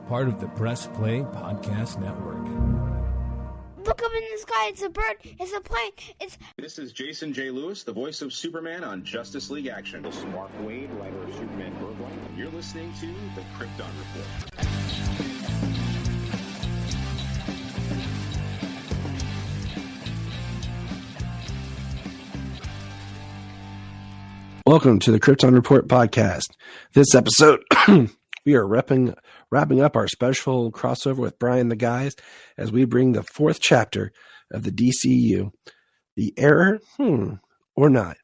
part of the Press Play Podcast Network. Look up in the sky, it's a bird, it's a plane, This is Jason J. Lewis, the voice of Superman on Justice League Action. This is Mark Wade, writer of Superman Birthright. You're listening to The Krypton Report. Welcome to the Krypton Report podcast. This episode, we are wrapping up our special crossover with Bryan the guys as we bring the fourth chapter of the DCEU, The Error, or Not.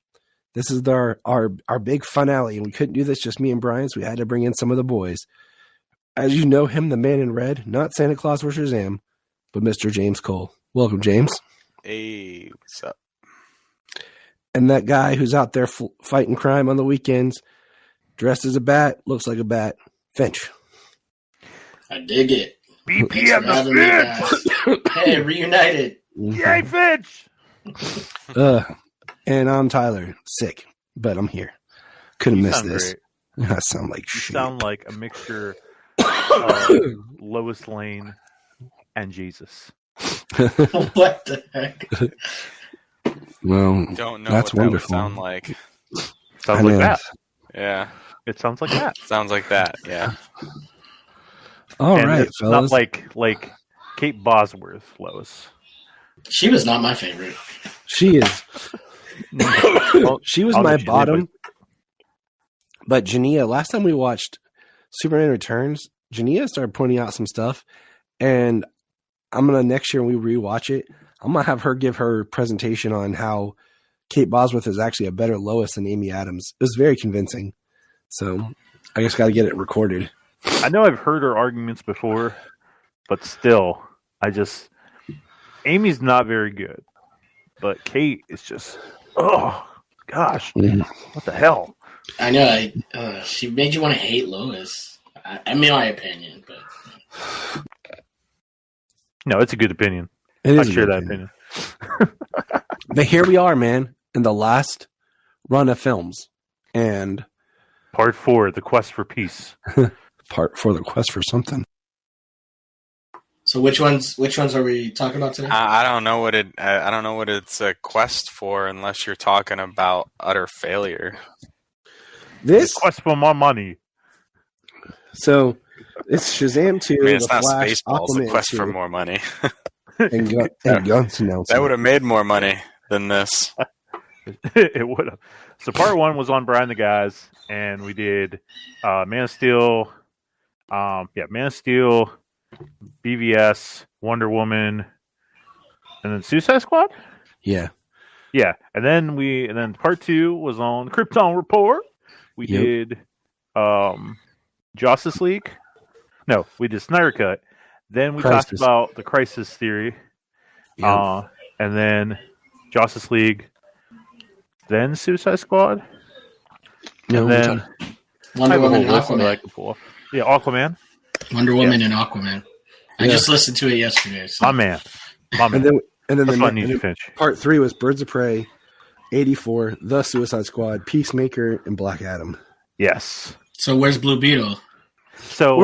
This is our big finale, and we couldn't do this just me and Bryan, so we had to bring in some of the boys. As you know him, the man in red, not Santa Claus or Shazam, but Mr. James Cole. Welcome, James. Hey, what's up? And that guy who's out there fighting crime on the weekends, dressed as a bat, looks like a bat, Finch. I dig it. BPM the Finch! Hey, reunited. Yay, Finch! And I'm Tyler, sick, but I'm here. Couldn't miss this. Great. I sound like shit. You sound like a mixture of Lois Lane and Jesus. What the heck? Well, Don't know that's what wonderful. That would sound like. Sounds like that. Yeah. It sounds like that. Sounds like that, yeah. All and right, it's fellas. not like Kate Bosworth, Lois. She was not my favorite. She is. She was my bottom. But Jania, last time we watched Superman Returns, Jania started pointing out some stuff, and I'm gonna next year when we rewatch it, I'm gonna have her give her presentation on how Kate Bosworth is actually a better Lois than Amy Adams. It was very convincing. So I just got to get it recorded. I know I've heard her arguments before, but still, Amy's not very good. But Kate is just, oh, gosh, what the hell? I know. She made you want to hate Lois. I mean, my opinion, but No, it's a good opinion. I share that opinion. But here we are, man, in the last run of films. And Part 4, The Quest for Peace. Part 4, The Quest for Something. so which ones are we talking about today? I don't know what I don't know what it's a quest for unless you're talking about utter failure. This Quest for more money. So it's Shazam 2, I mean, it's The not Flash, Spaceballs, the Aquaman quest 2, for more money. and Guns announcement. That would have made more money than this. It would have. So part 1 was on Bryan the guys, and we did Man of Steel, Man of Steel, BVS, Wonder Woman, and then Suicide Squad. Yeah. And then part 2 was on Krypton Report. We did Justice League. No, we did Snyder Cut. Then we talked about the Crisis Theory. And then Justice League. Then Suicide Squad. No, And then Wonder Woman and Aquaman. Yeah, Aquaman. Wonder Woman and Aquaman. I just listened to it yesterday. So. My man. And then That's what I need to finish. Part 3 was Birds of Prey, 84, The Suicide Squad, Peacemaker, and Black Adam. Yes. So where's Blue Beetle? So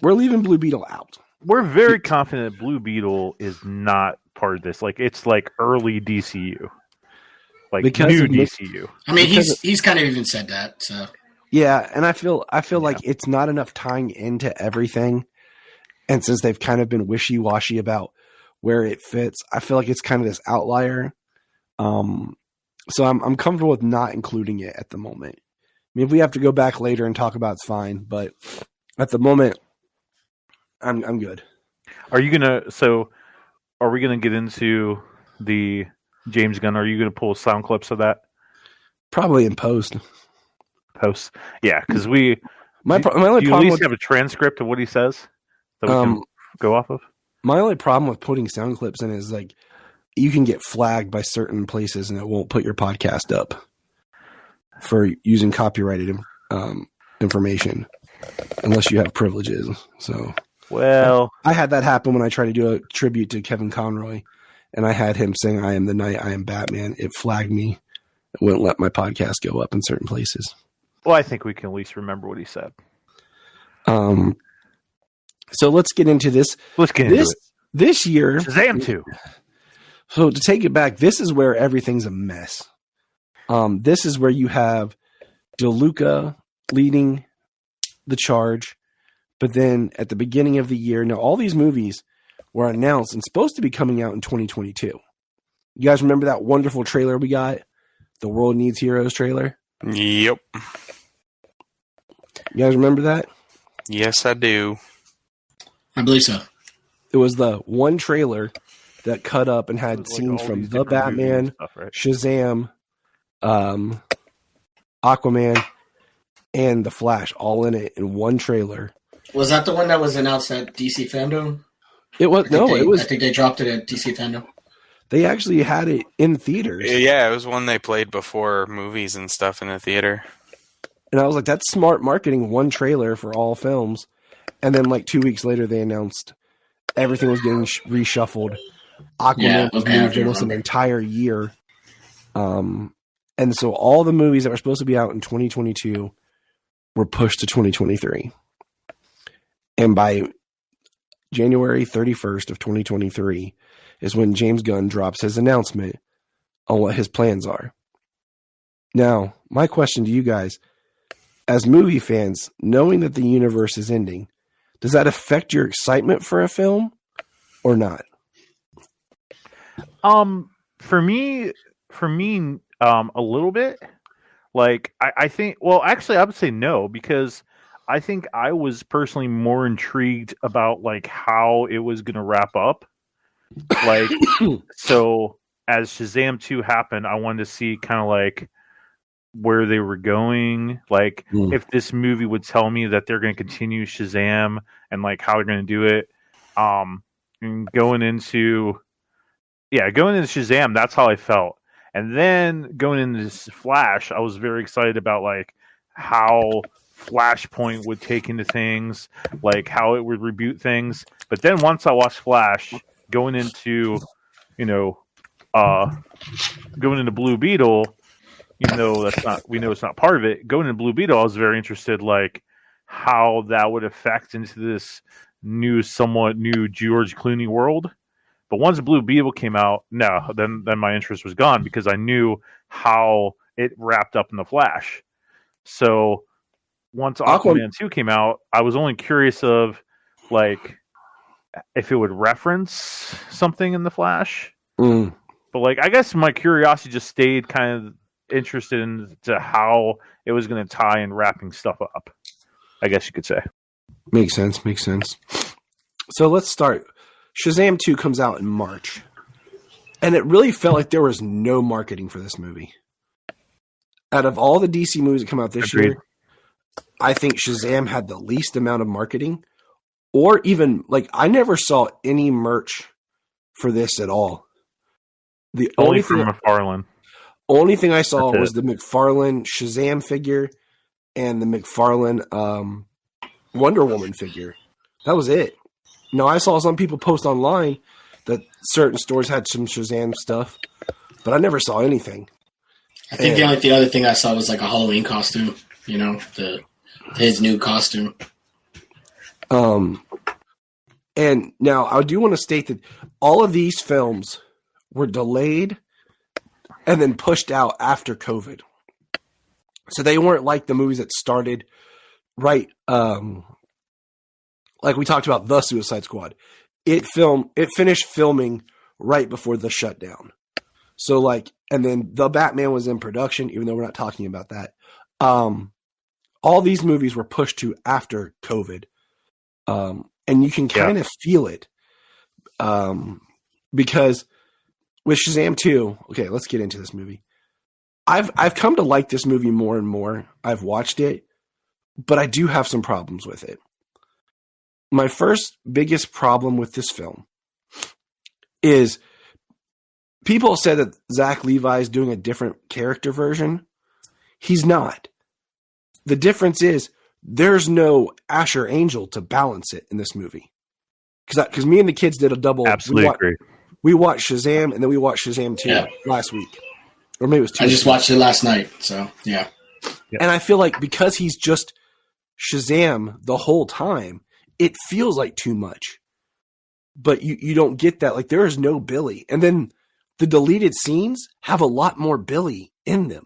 we're leaving Blue Beetle out. we're very confident Blue Beetle is not part of this. Like, it's like early DCU. Like new DCU. I mean, he's kind of even said that. So yeah, and I feel like it's not enough tying into everything, and since they've kind of been wishy-washy about where it fits, I feel like it's kind of this outlier. So I'm comfortable with not including it at the moment. I mean, if we have to go back later and talk about it, it's fine, but at the moment, I'm good. Are we gonna get into the James Gunn? Are you gonna pull sound clips of that? Probably in post. Yeah, because my only do you at problem least with have a transcript of what he says that we can go off of? my only problem with putting sound clips in is like you can get flagged by certain places and it won't put your podcast up for using copyrighted information unless you have privileges. So, well, I had that happen when I tried to do a tribute to Kevin Conroy, and I had him sing "I Am the Night, I Am Batman." It flagged me. It wouldn't let my podcast go up in certain places. I think we can at least remember what he said. So let's get into this. Let's get into it. This year, Shazam 2. So to take it back, this is where everything's a mess. This is where you have DeLuca leading the charge, but then at the beginning of the year, now all these movies were announced and supposed to be coming out in 2022. You guys remember that wonderful trailer we got? The World Needs Heroes trailer? Yep. You guys remember that? Yes, I do. I believe so. It was the one trailer that cut up and had scenes from The Batman, stuff, right? Shazam, Aquaman, and The Flash all in it in one trailer. Was that the one that was announced at DC Fandom? It was I think they dropped it at DC Fandom. They actually had it in theaters. Yeah, it was one they played before movies and stuff in the theater. And I was like, that's smart marketing, one trailer for all films. And then like 2 weeks later, they announced everything was getting reshuffled. Aquaman was moved almost an entire year. And so all the movies that were supposed to be out in 2022 were pushed to 2023. And by January 31st of 2023 is when James Gunn drops his announcement on what his plans are. Now, my question to you guys, as movie fans, knowing that the universe is ending, does that affect your excitement for a film or not? For me, a little bit. Like, I think, well, actually, I would say no, because I think I was personally more intrigued about like how it was going to wrap up. Like, so as Shazam 2 happened, I wanted to see kind of like where they were going. Like, if this movie would tell me that they're going to continue Shazam and like how they're going to do it. And going into Shazam, that's how I felt. And then going into this Flash, I was very excited about like how Flashpoint would take into things, like how it would reboot things. But then once I watched Flash, going into Blue Beetle, even though we know it's not part of it. Going into Blue Beetle, I was very interested, like how that would affect into this somewhat new George Clooney world. But once Blue Beetle came out, no, then my interest was gone because I knew how it wrapped up in the Flash. So once Aquaman 2 came out, I was only curious of like if it would reference something in the Flash. But like, I guess my curiosity just stayed kind of interested into how it was going to tie in wrapping stuff up, I guess you could say. Makes sense. So let's start. Shazam 2 comes out in March. And it really felt like there was no marketing for this movie. Out of all the DC movies that come out this year, I think Shazam had the least amount of marketing. Or even, like, I never saw any merch for this at all. The only thing McFarlane. Only thing I saw was the McFarlane Shazam figure and the McFarlane Wonder Woman figure. That was it. Now, I saw some people post online that certain stores had some Shazam stuff, but I never saw anything. I think the other thing I saw was like a Halloween costume, his new costume. And now I do want to state that all of these films were delayed and then pushed out after COVID. So they weren't like the movies that started right. Like we talked about The Suicide Squad. It finished filming right before the shutdown. So like, and then The Batman was in production, even though we're not talking about that. All these movies were pushed to after COVID. And you can kind of feel it. Because with Shazam 2, okay, let's get into this movie. I've come to like this movie more and more. I've watched it, but I do have some problems with it. My first biggest problem with this film is people said that Zach Levi is doing a different character version. He's not. The difference is there's no Asher Angel to balance it in this movie. Because me and the kids did a double. Absolutely agree. We watched Shazam and then we watched Shazam 2 last week. Or maybe it was 2 I just watched it last night, so yeah. And I feel like because he's just Shazam the whole time, it feels like too much. But you don't get that. Like, there is no Billy. And then the deleted scenes have a lot more Billy in them.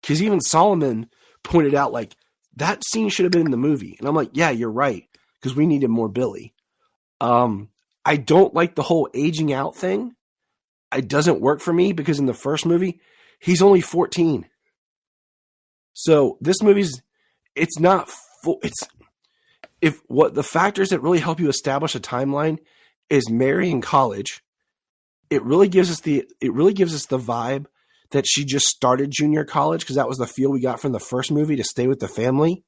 Because even Solomon pointed out, like, that scene should have been in the movie. And I'm like, yeah, you're right. Because we needed more Billy. I don't like the whole aging out thing. It doesn't work for me because in the first movie, he's only 14. So this movie's, it's not full. If what the factors that really help you establish a timeline is Mary in college, it really gives us the vibe that she just started junior college, because that was the feel we got from the first movie, to stay with the family.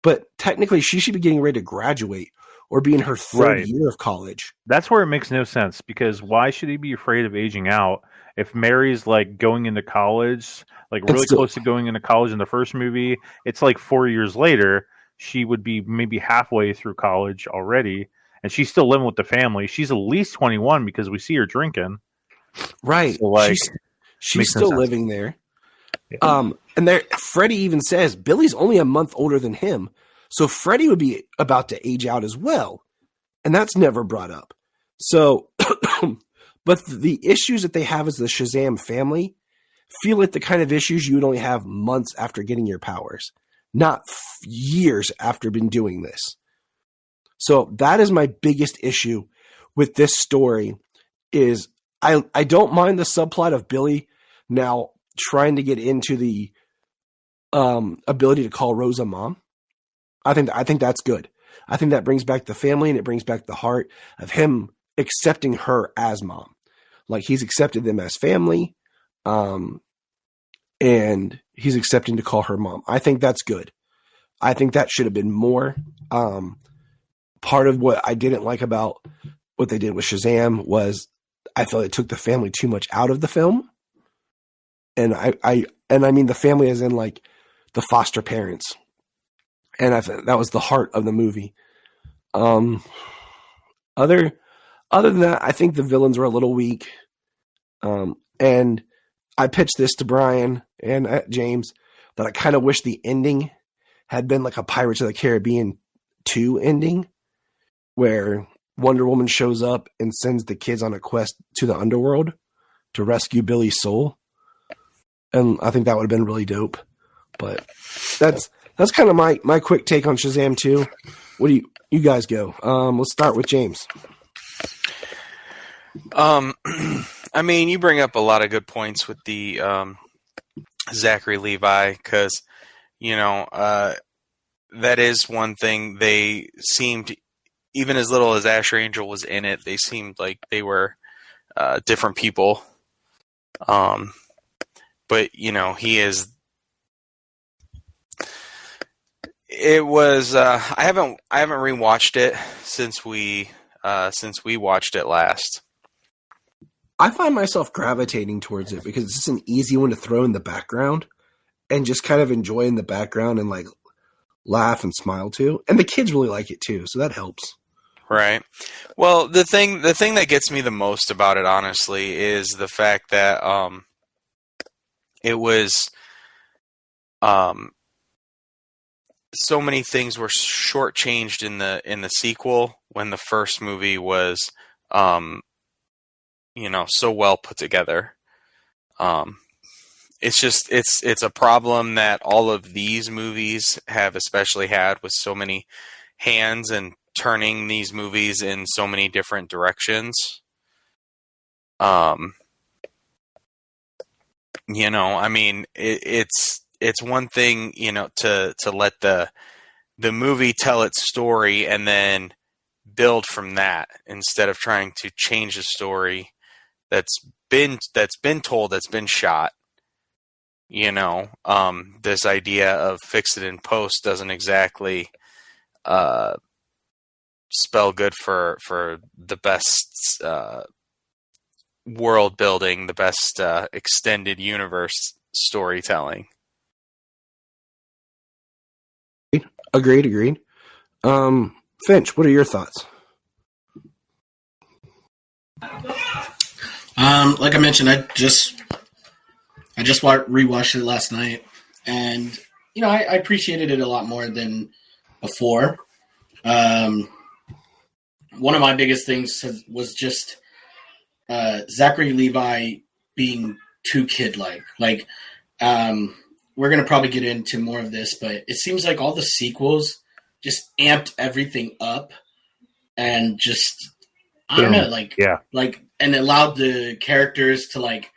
But technically, she should be getting ready to graduate or be in her third year of college. That's where it makes no sense, because why should he be afraid of aging out if Mary's like going into college, like really close to going into college in the first movie? It's like 4 years later. She would be maybe halfway through college already, and she's still living with the family. She's at least 21 because we see her drinking. Right. So, like, she's still living there. Yeah. And there, Freddie even says Billy's only a month older than him. So Freddie would be about to age out as well. And that's never brought up. So, but the issues that they have as the Shazam family feel like the kind of issues you would only have months after getting your powers, not years after been doing this. So that is my biggest issue with this story is I don't mind the subplot of Billy now trying to get into the ability to call Rosa mom. I think that's good. I think that brings back the family, and it brings back the heart of him accepting her as mom. Like, he's accepted them as family, and he's accepting to call her mom. I think that's good. I think that should have been more. Part of what I didn't like about what they did with Shazam was I felt it took the family too much out of the film. And I mean the family as in like the foster parents. And I thought that was the heart of the movie. Other than that, I think the villains were a little weak. And I pitched this to Bryan and James that I kind of wish the ending had been like a Pirates of the Caribbean 2 ending, where Wonder Woman shows up and sends the kids on a quest to the underworld to rescue Billy's soul. And I think that would have been really dope. But that's kind of my quick take on Shazam 2. What do you guys go? Let's start with James. I mean, you bring up a lot of good points with the Zachary Levi, because, you know, that is one thing. They seemed, even as little as Asher Angel was in it, they seemed like they were different people. But, you know, he is... It was I haven't rewatched it since we watched it last. I find myself gravitating towards it because it's just an easy one to throw in the background and just kind of enjoy in the background and like laugh and smile to. And the kids really like it too, so that helps. Right. Well, the thing that gets me the most about it, honestly, is the fact that it was so many things were shortchanged in the sequel when the first movie was so well put together. It's just it's a problem that all of these movies have especially had, with so many hands and turning these movies in so many different directions. I mean, it's one thing, to let the movie tell its story and then build from that, instead of trying to change the story that's been told, that's been shot. This idea of fix it in post doesn't exactly spell good for the best world building, the best extended universe storytelling. Agreed. Finch, what are your thoughts? Like I mentioned, I just rewatched it last night, and I appreciated it a lot more than before. One of my biggest things was just Zachary Levi being too kid-like. Like, we're going to probably get into more of this, but it seems like all the sequels just amped everything up and just, I don't know, and allowed the characters to like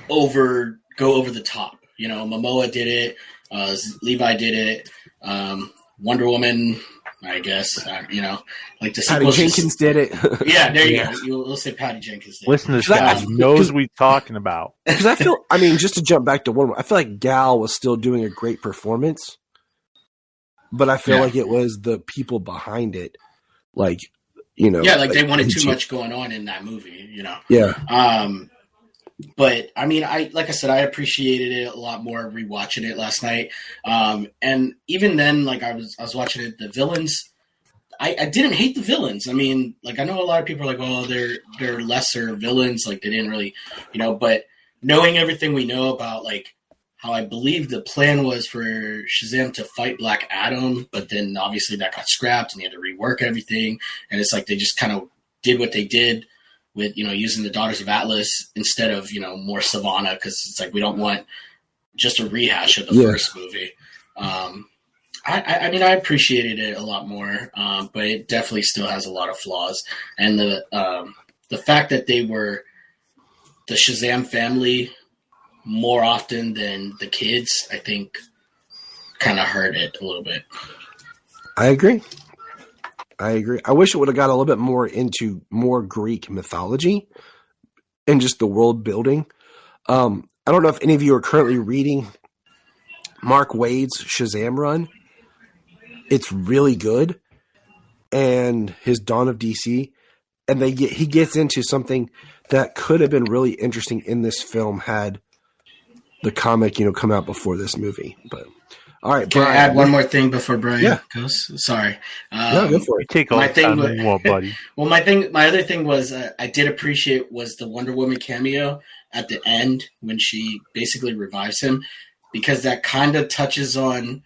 go over the top. You know, Momoa did it, Levi did it, Wonder Woman, I guess, you know, like the Patty Jenkins did it. Yeah, there you go. We'll say Patty Jenkins did it. Listen to this guy. He knows what he's talking about. Because just to jump back to one, I feel like Gal was still doing a great performance, but I feel like it was the people behind it, like, you know. Yeah, like they wanted too much going on in that movie, you know. Yeah. But I mean, like I said, I appreciated it a lot more rewatching it last night. And even then, like I was watching it, the villains, I didn't hate the villains. I mean, like I know a lot of people are like, oh, they're lesser villains, like they didn't really, you know. But knowing everything we know about, like how I believe the plan was for Shazam to fight Black Adam, but then obviously that got scrapped and he had to rework everything. And it's like they just kind of did what they did with, you know, using the Daughters of Atlas instead of, you know, more Sivana, because it's like we don't want just a rehash of the first movie. I mean, I appreciated it a lot more, but it definitely still has a lot of flaws. And the fact that they were the Shazam family more often than the kids, I think, kind of hurt it a little bit. I agree. I wish it would have got a little bit more into more Greek mythology and just the world building. I don't know if any of you are currently reading Mark Waid's Shazam run. It's really good. And his Dawn of DC. And he gets into something that could have been really interesting in this film had the comic, you know, come out before this movie. But all right, can Bryan, I add one more thing before Bryan goes? Sorry. No, go for it. Take all the time you want, buddy. Well, my other thing was I did appreciate was the Wonder Woman cameo at the end when she basically revives him, because that kind of touches on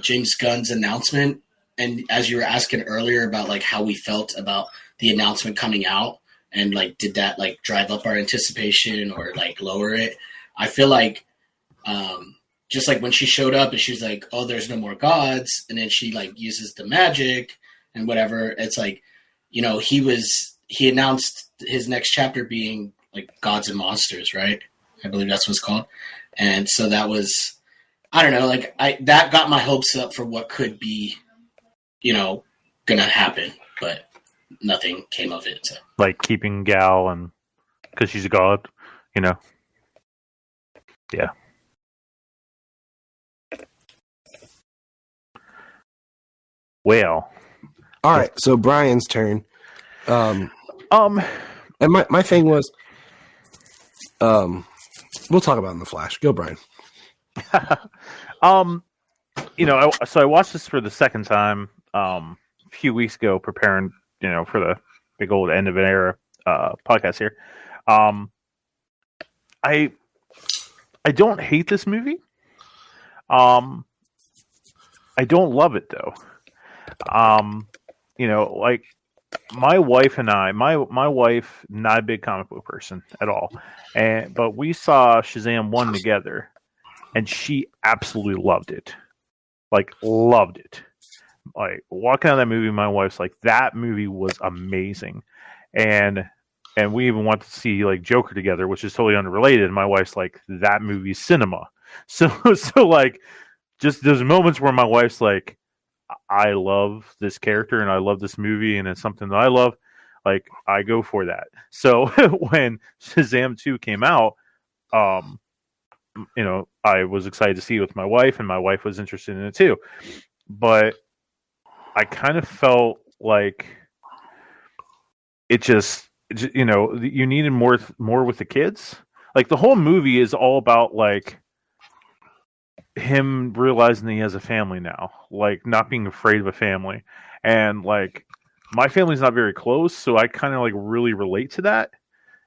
James Gunn's announcement. And as you were asking earlier about like how we felt about the announcement coming out, and like did that like drive up our anticipation or like lower it? I feel like just like when she showed up and she was like, oh, there's no more gods. And then she like uses the magic and whatever. It's like, you know, he announced his next chapter being like Gods and Monsters, right? I believe that's what it's called. And so that was, I don't know, like that got my hopes up for what could be, you know, going to happen, but nothing came of it. So. Like keeping Gal and because she's a god, you know? Yeah. Well, all right. So Bryan's turn. And my thing was, we'll talk about it in the Flash. Go, Bryan. You know, so I watched this for the second time a few weeks ago, preparing, you know, for the big old end of an era podcast here. I don't hate this movie. I don't love it though. You know, like my wife and I, my wife, not a big comic book person at all, but we saw Shazam 1 together, and she absolutely loved it. Like loved it. Like walking out of that movie, my wife's like, that movie was amazing, and we even went to see like Joker together, which is totally unrelated. And my wife's like, that movie's cinema. So like, just there's moments where my wife's like, I love this character and I love this movie and it's something that I love. Like I go for that. So when Shazam 2 came out, you know, I was excited to see it with my wife, and my wife was interested in it too. But I kind of felt like it just, you know, you needed more with the kids. Like the whole movie is all about like him realizing that he has a family now, like not being afraid of a family. And like my family's not very close, so I kind of like really relate to that.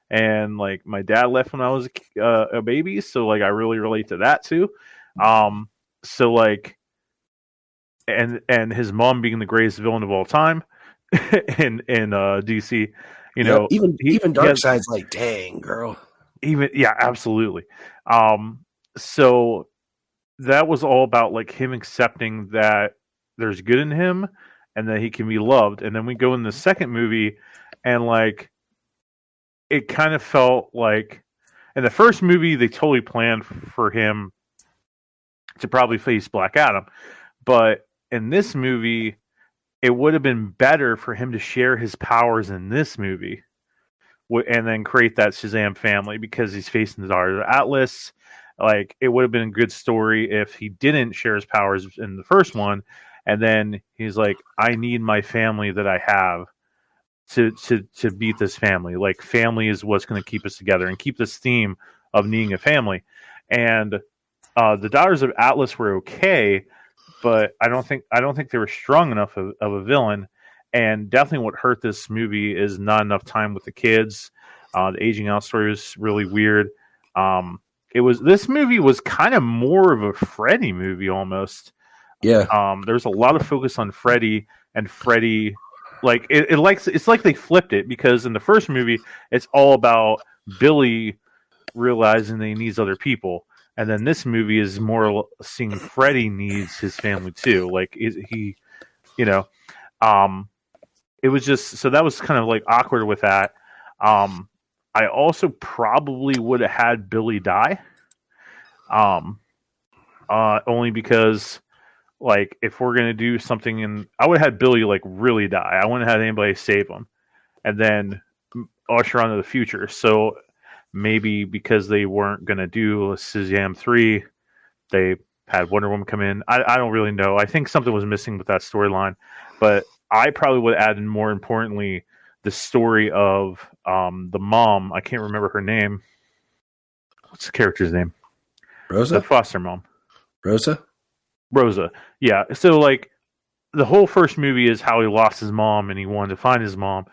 And like my dad left when I was a baby, so like I really relate to that too. So like, and his mom being the greatest villain of all time in DC. You know, even he Darkseid's like, dang girl. Absolutely. So that was all about like him accepting that there's good in him and that he can be loved. And then we go in the second movie, and like it kind of felt like in the first movie they totally planned for him to probably face Black Adam, but in this movie it would have been better for him to share his powers in this movie and then create that Shazam family, because he's facing the daughter of Atlas. Like, it would have been a good story if he didn't share his powers in the first one, and then he's like, I need my family that I have to beat this family. Like, family is what's going to keep us together and keep this theme of needing a family. And the Daughters of Atlas were okay, but I don't think they were strong enough of a villain. And definitely what hurt this movie is not enough time with the kids. The aging out story was really weird. This movie was kind of more of a Freddy movie almost. Yeah. There's a lot of focus on Freddy, and Freddy, like it's like they flipped it, because in the first movie it's all about Billy realizing that he needs other people, and then this movie is more seeing Freddy needs his family too. Like he, you know, it was just, so that was kind of like awkward with that. I also probably would have had Billy die. Only because, like, if we're going to do something, I would have had Billy, like, really die. I wouldn't have had anybody save him. And then usher on to the future. So maybe because they weren't going to do Shazam 3, they had Wonder Woman come in. I don't really know. I think something was missing with that storyline. But I probably would have added, more importantly, the story of the mom. I can't remember her name. What's the character's name? Rosa? The foster mom. Rosa? Yeah. So, like, the whole first movie is how he lost his mom and he wanted to find his mom.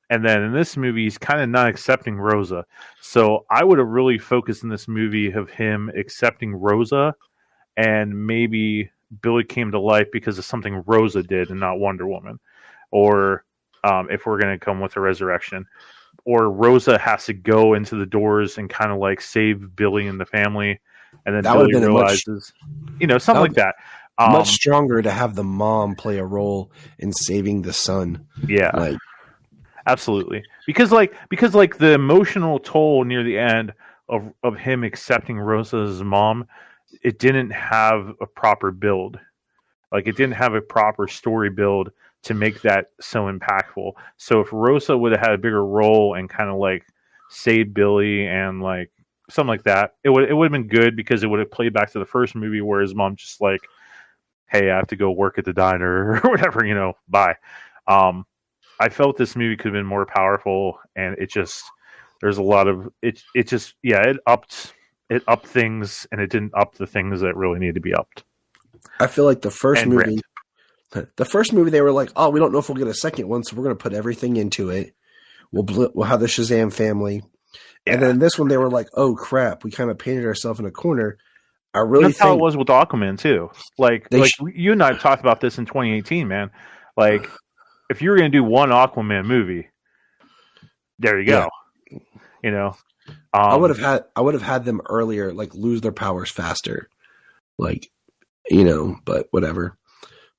And then in this movie, he's kind of not accepting Rosa. So I would have really focused in this movie of him accepting Rosa, and maybe Billy came to life because of something Rosa did and not Wonder Woman. Or if we're going to come with a resurrection. Or Rosa has to go into the doors and kind of like save Billy and the family. And then Billy realizes, something like that. Much stronger to have the mom play a role in saving the son. Yeah, absolutely. Because the emotional toll near the end of him accepting Rosa as mom, it didn't have a proper build. Like, it didn't have a proper story build to make that so impactful. So if Rosa would have had a bigger role and kind of like saved Billy and like something like that, it would have been good, because it would have played back to the first movie where his mom just like, hey, I have to go work at the diner or whatever, bye. I felt this movie could have been more powerful, and there's a lot of it upped things, and it didn't up the things that really need to be upped. I feel like the first movie they were like, oh, we don't know if we'll get a second one, so we're going to put everything into it. We'll have the Shazam family. Yeah. And then this one, they were like, oh, crap, we kind of painted ourselves in a corner. That's how it was with Aquaman, too. Like you and I talked about this in 2018, man. Like, if you were going to do one Aquaman movie, there you go. Yeah. I would have had them earlier, like, lose their powers faster. Like, but whatever.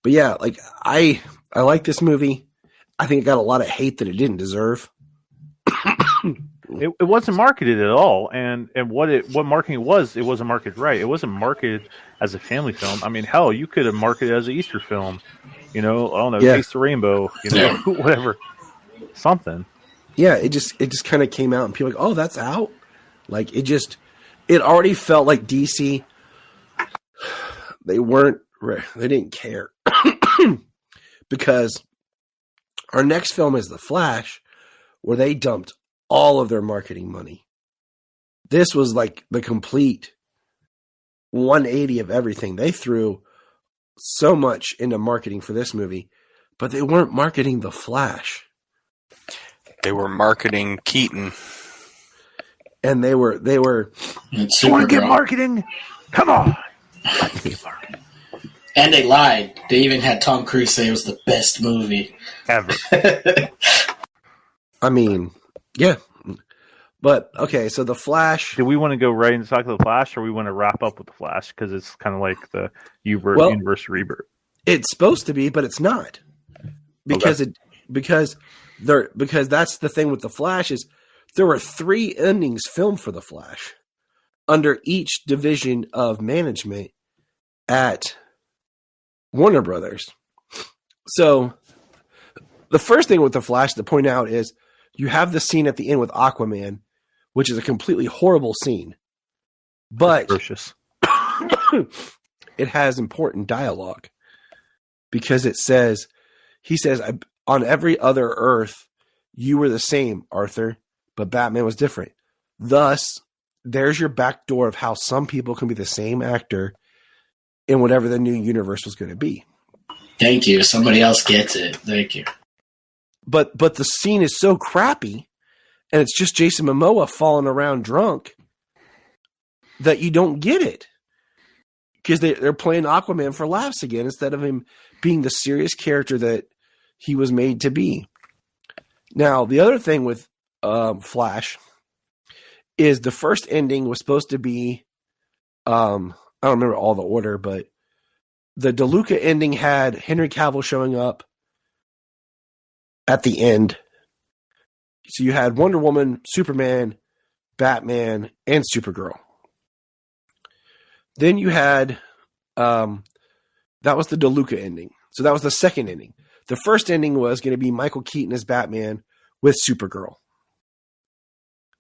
But yeah, like, I like this movie. I think it got a lot of hate that it didn't deserve. It wasn't marketed at all, and what marketing was, it wasn't marketed right. It wasn't marketed as a family film. I mean, hell, you could have marketed it as an Easter film. I don't know, Taste the Rainbow, whatever, something. Yeah, it just kind of came out, and people were like, oh, that's out. Like, it already felt like DC. They didn't care because our next film is The Flash, where they dumped all of their marketing money. This was like the complete 180 of everything. They threw so much into marketing for this movie, but they weren't marketing The Flash. They were marketing Keaton. And they were you want to get marketing? Come on. Let's get marketing. And they lied. They even had Tom Cruise say it was the best movie ever. I mean, yeah. But, okay, so The Flash... Do we want to go right into talk of The Flash, or we want to wrap up with The Flash? Because it's kind of like the universe rebirth. It's supposed to be, but it's not. Because because that's the thing with The Flash is there were 3 endings filmed for The Flash under each division of management at Warner Brothers. So the first thing with The Flash to point out is you have the scene at the end with Aquaman, which is a completely horrible scene, but it has important dialogue because he says, on every other Earth, you were the same, Arthur, but Batman was different. Thus, there's your back door of how some people can be the same actor in whatever the new universe was going to be. Thank you. Somebody else gets it. Thank you. But the scene is so crappy, and it's just Jason Momoa falling around drunk, that you don't get it. Because they're playing Aquaman for laughs again instead of him being the serious character that he was made to be. Now, the other thing with Flash is the first ending was supposed to be, I don't remember all the order, but the DeLuca ending had Henry Cavill showing up at the end. So you had Wonder Woman, Superman, Batman, and Supergirl. Then you had, that was the DeLuca ending. So that was the second ending. The first ending was going to be Michael Keaton as Batman with Supergirl.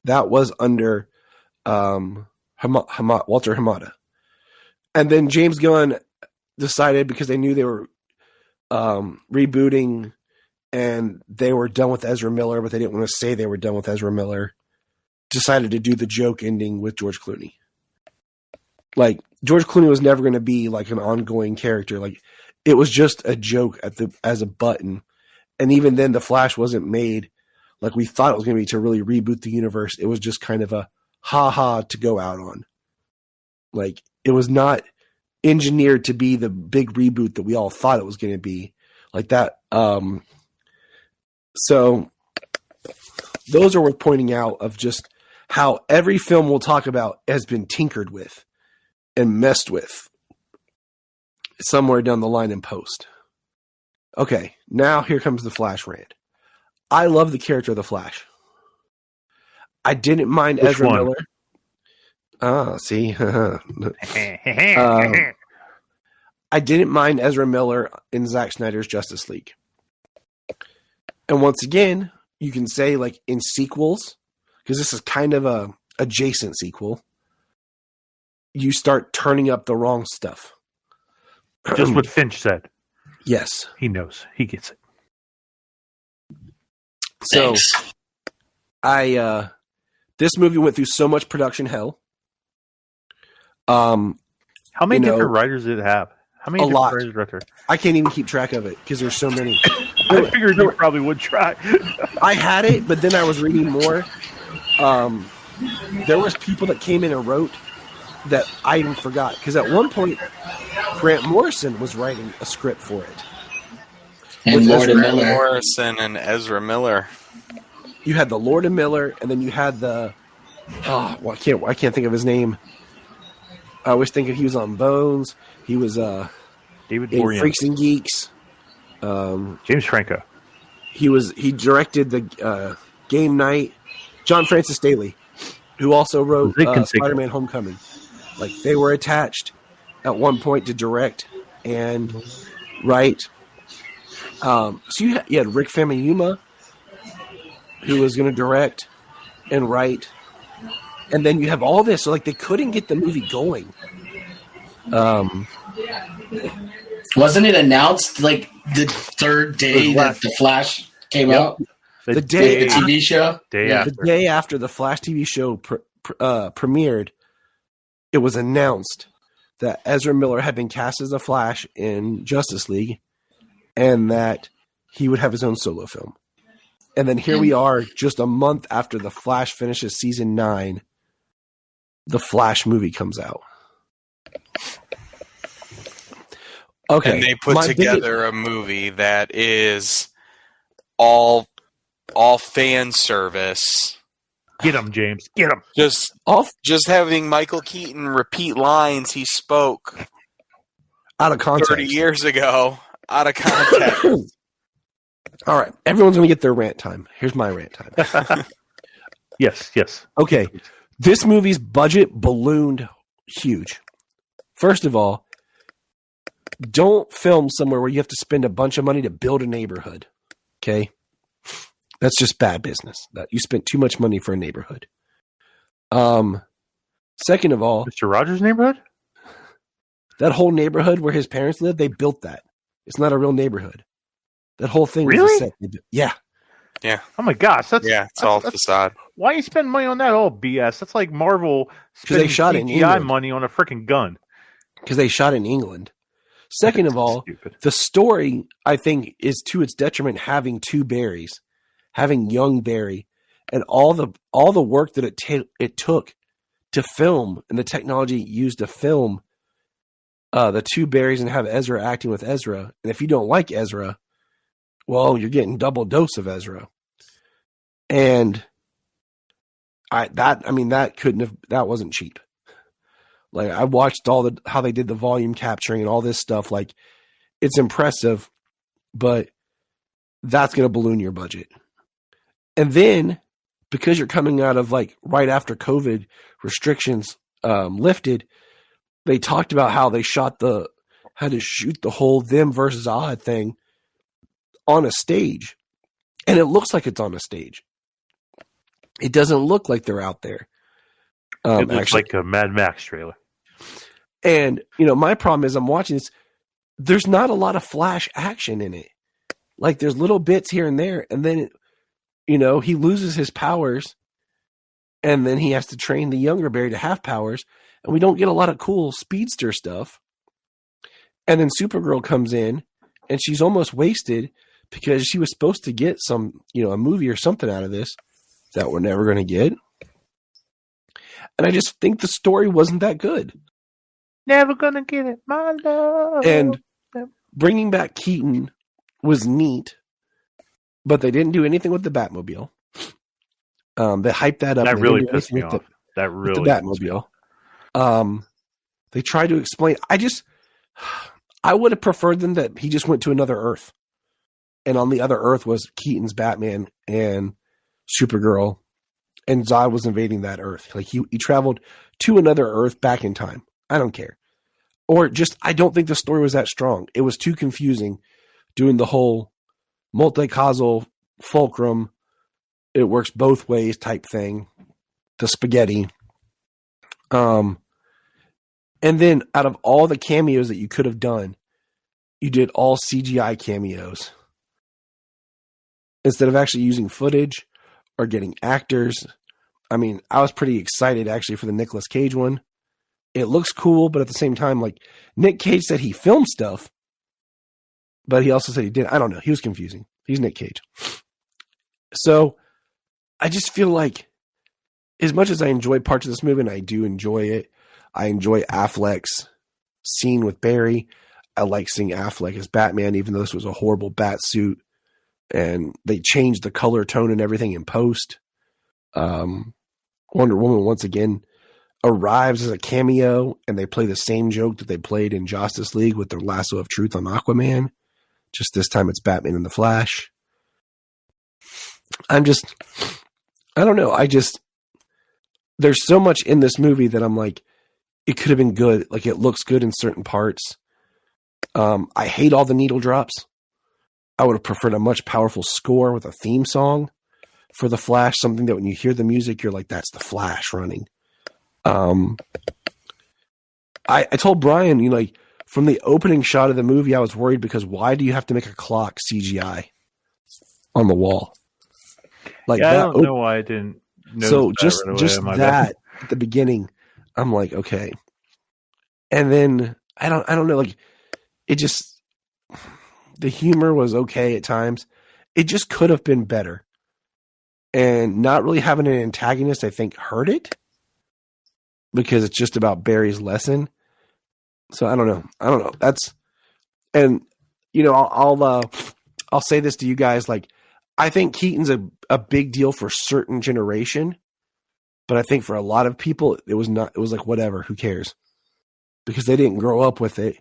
That was under Walter Hamada. And then James Gunn decided, because they knew they were rebooting and they were done with Ezra Miller, but they didn't want to say they were done with Ezra Miller, decided to do the joke ending with George Clooney. Like, George Clooney was never going to be like an ongoing character. Like, it was just a joke as a button. And even then, The Flash wasn't made like we thought it was going to be to really reboot the universe. It was just kind of a ha-ha to go out on. Like, it was not engineered to be the big reboot that we all thought it was going to be. Like that. So those are worth pointing out of just how every film we'll talk about has been tinkered with and messed with somewhere down the line in post. Okay, now here comes the Flash rant. I love the character of the Flash. I didn't mind Which Ezra one? Miller. See? I didn't mind Ezra Miller in Zack Snyder's Justice League. And once again, you can say, like, in sequels, because this is kind of a adjacent sequel, you start turning up the wrong stuff. Just what Finch said. Yes. He knows. He gets it. So, Thanks. this movie went through so much production hell. How many You know, different writers did it have? How many a different lot. writers director? I can't even keep track of it because there's so many. I figured you probably would try. I had it, but then I was reading more. There was people that came in and wrote that I even forgot. Because at one point, Grant Morrison was writing a script for it. And with Lord and Ezra Miller. Morrison and Ezra Miller. You had the Lord and Miller, and then you had the I can't think of his name. I always think he was on Bones. He was David in Boreanaz. Freaks and Geeks. James Franco. He directed the Game Night. John Francis Daley, who also wrote Spider-Man: Homecoming. Like, they were attached at one point to direct and write. So you had Rick Famuyiwa, who was going to direct and write, and then you have all this. So, like, they couldn't get the movie going. Wasn't it announced like the third day that The Flash came out? The day The TV show? The day after the Flash TV show premiered, it was announced that Ezra Miller had been cast as the Flash in Justice League, and that he would have his own solo film. And then here we are, just a month after the Flash finishes season 9, the Flash movie comes out. Okay. And they put together a movie that is all fan service. Get him, James. Get him. Just having Michael Keaton repeat lines he spoke out of context 30 years ago, out of context. All right. Everyone's going to get their rant time. Here's my rant time. Yes. Okay. This movie's budget ballooned huge. First of all, don't film somewhere where you have to spend a bunch of money to build a neighborhood. Okay? That's just bad business. That you spent too much money for a neighborhood. Second of all, Mr. Rogers' neighborhood? That whole neighborhood where his parents live, they built that. It's not a real neighborhood. That whole thing was really? a set. Yeah. Oh my gosh, it's all facade. Why you spend money on that? All BS. That's like Marvel spending CGI money on a freaking gun. Because they shot in England. Second of all, the story, I think, is to its detriment having two Barrys, having young Barry, and all the work that it took to film and the technology used to film the two Barrys and have Ezra acting with Ezra. And if you don't like Ezra, well, you're getting double dose of Ezra. And that wasn't cheap. Like, I watched how they did the volume capturing and all this stuff. Like, it's impressive, but that's going to balloon your budget. And then, because you're coming out of like right after COVID restrictions lifted, they talked about how they had to shoot the whole them versus odd thing on a stage. And it looks like it's on a stage. It doesn't look like they're out there. It looks like a Mad Max trailer. And, my problem is I'm watching this. There's not a lot of flash action in it. Like, there's little bits here and there. And then, he loses his powers. And then he has to train the younger Barry to have powers. And we don't get a lot of cool speedster stuff. And then Supergirl comes in. And she's almost wasted because she was supposed to get some, a movie or something out of this that we're never going to get. And I just think the story wasn't that good. Never gonna get it, my love. And bringing back Keaton was neat, but they didn't do anything with the Batmobile. They hyped that up. That really pissed me off. The Batmobile. They tried to explain. I would have preferred them that he just went to another Earth, and on the other Earth was Keaton's Batman and Supergirl, and Zod was invading that Earth. Like he traveled to another Earth back in time. I don't care. Or just, I don't think the story was that strong. It was too confusing doing the whole multi-causal fulcrum, it works both ways type thing, the spaghetti. And then out of all the cameos that you could have done, you did all CGI cameos. Instead of actually using footage or getting actors. I mean, I was pretty excited actually for the Nicolas Cage one. It looks cool, but at the same time, like, Nick Cage said he filmed stuff, but he also said he didn't. I don't know. He was confusing. He's Nick Cage. So I just feel like as much as I enjoy parts of this movie, and I do enjoy it, I enjoy Affleck's scene with Barry. I like seeing Affleck as Batman, even though this was a horrible bat suit. And they changed the color tone and everything in post. Wonder Woman, once again, arrives as a cameo, and they play the same joke that they played in Justice League with their lasso of truth on Aquaman. Just this time it's Batman and the Flash. I don't know. There's so much in this movie that I'm like, it could have been good. Like, it looks good in certain parts. I hate all the needle drops. I would have preferred a much powerful score with a theme song for the Flash. Something that when you hear the music, you're like, that's the Flash running. I told Bryan, like, from the opening shot of the movie, I was worried because why do you have to make a clock CGI on the wall? Like, I don't know why I didn't notice so that just that at the beginning, I'm like, okay. And then I don't know, like, it just, the humor was okay at times. It just could have been better. And not really having an antagonist, I think, hurt it. Because it's just about Barry's lesson. So I don't know. and I'll say this to you guys, like, I think Keaton's a big deal for a certain generation, but I think for a lot of people, it was not. It was like, whatever, who cares? Because they didn't grow up with it,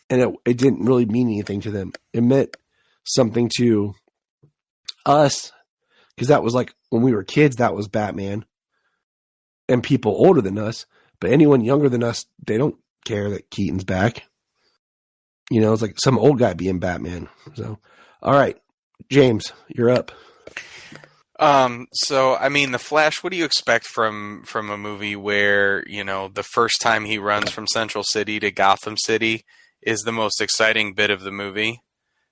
and it didn't really mean anything to them. It meant something to us, because that was like when we were kids, that was Batman, and people older than us. But anyone younger than us, they don't care that Keaton's back. It's like some old guy being Batman. So, all right, James, you're up. So I mean, The Flash, what do you expect from a movie where, the first time he runs from Central City to Gotham City is the most exciting bit of the movie,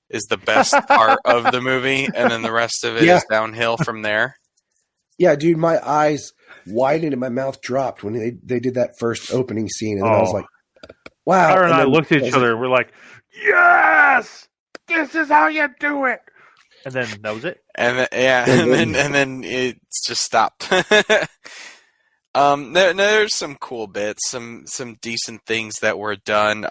is the best part of the movie, and then the rest of it is downhill from there? Yeah, dude, my eyes widened and my mouth dropped when they did that first opening scene, and then I was like, wow. Tyler and I looked at each other, and we're like, yes! This is how you do it! And then that was it. And then it just stopped. There's some cool bits, some decent things that were done.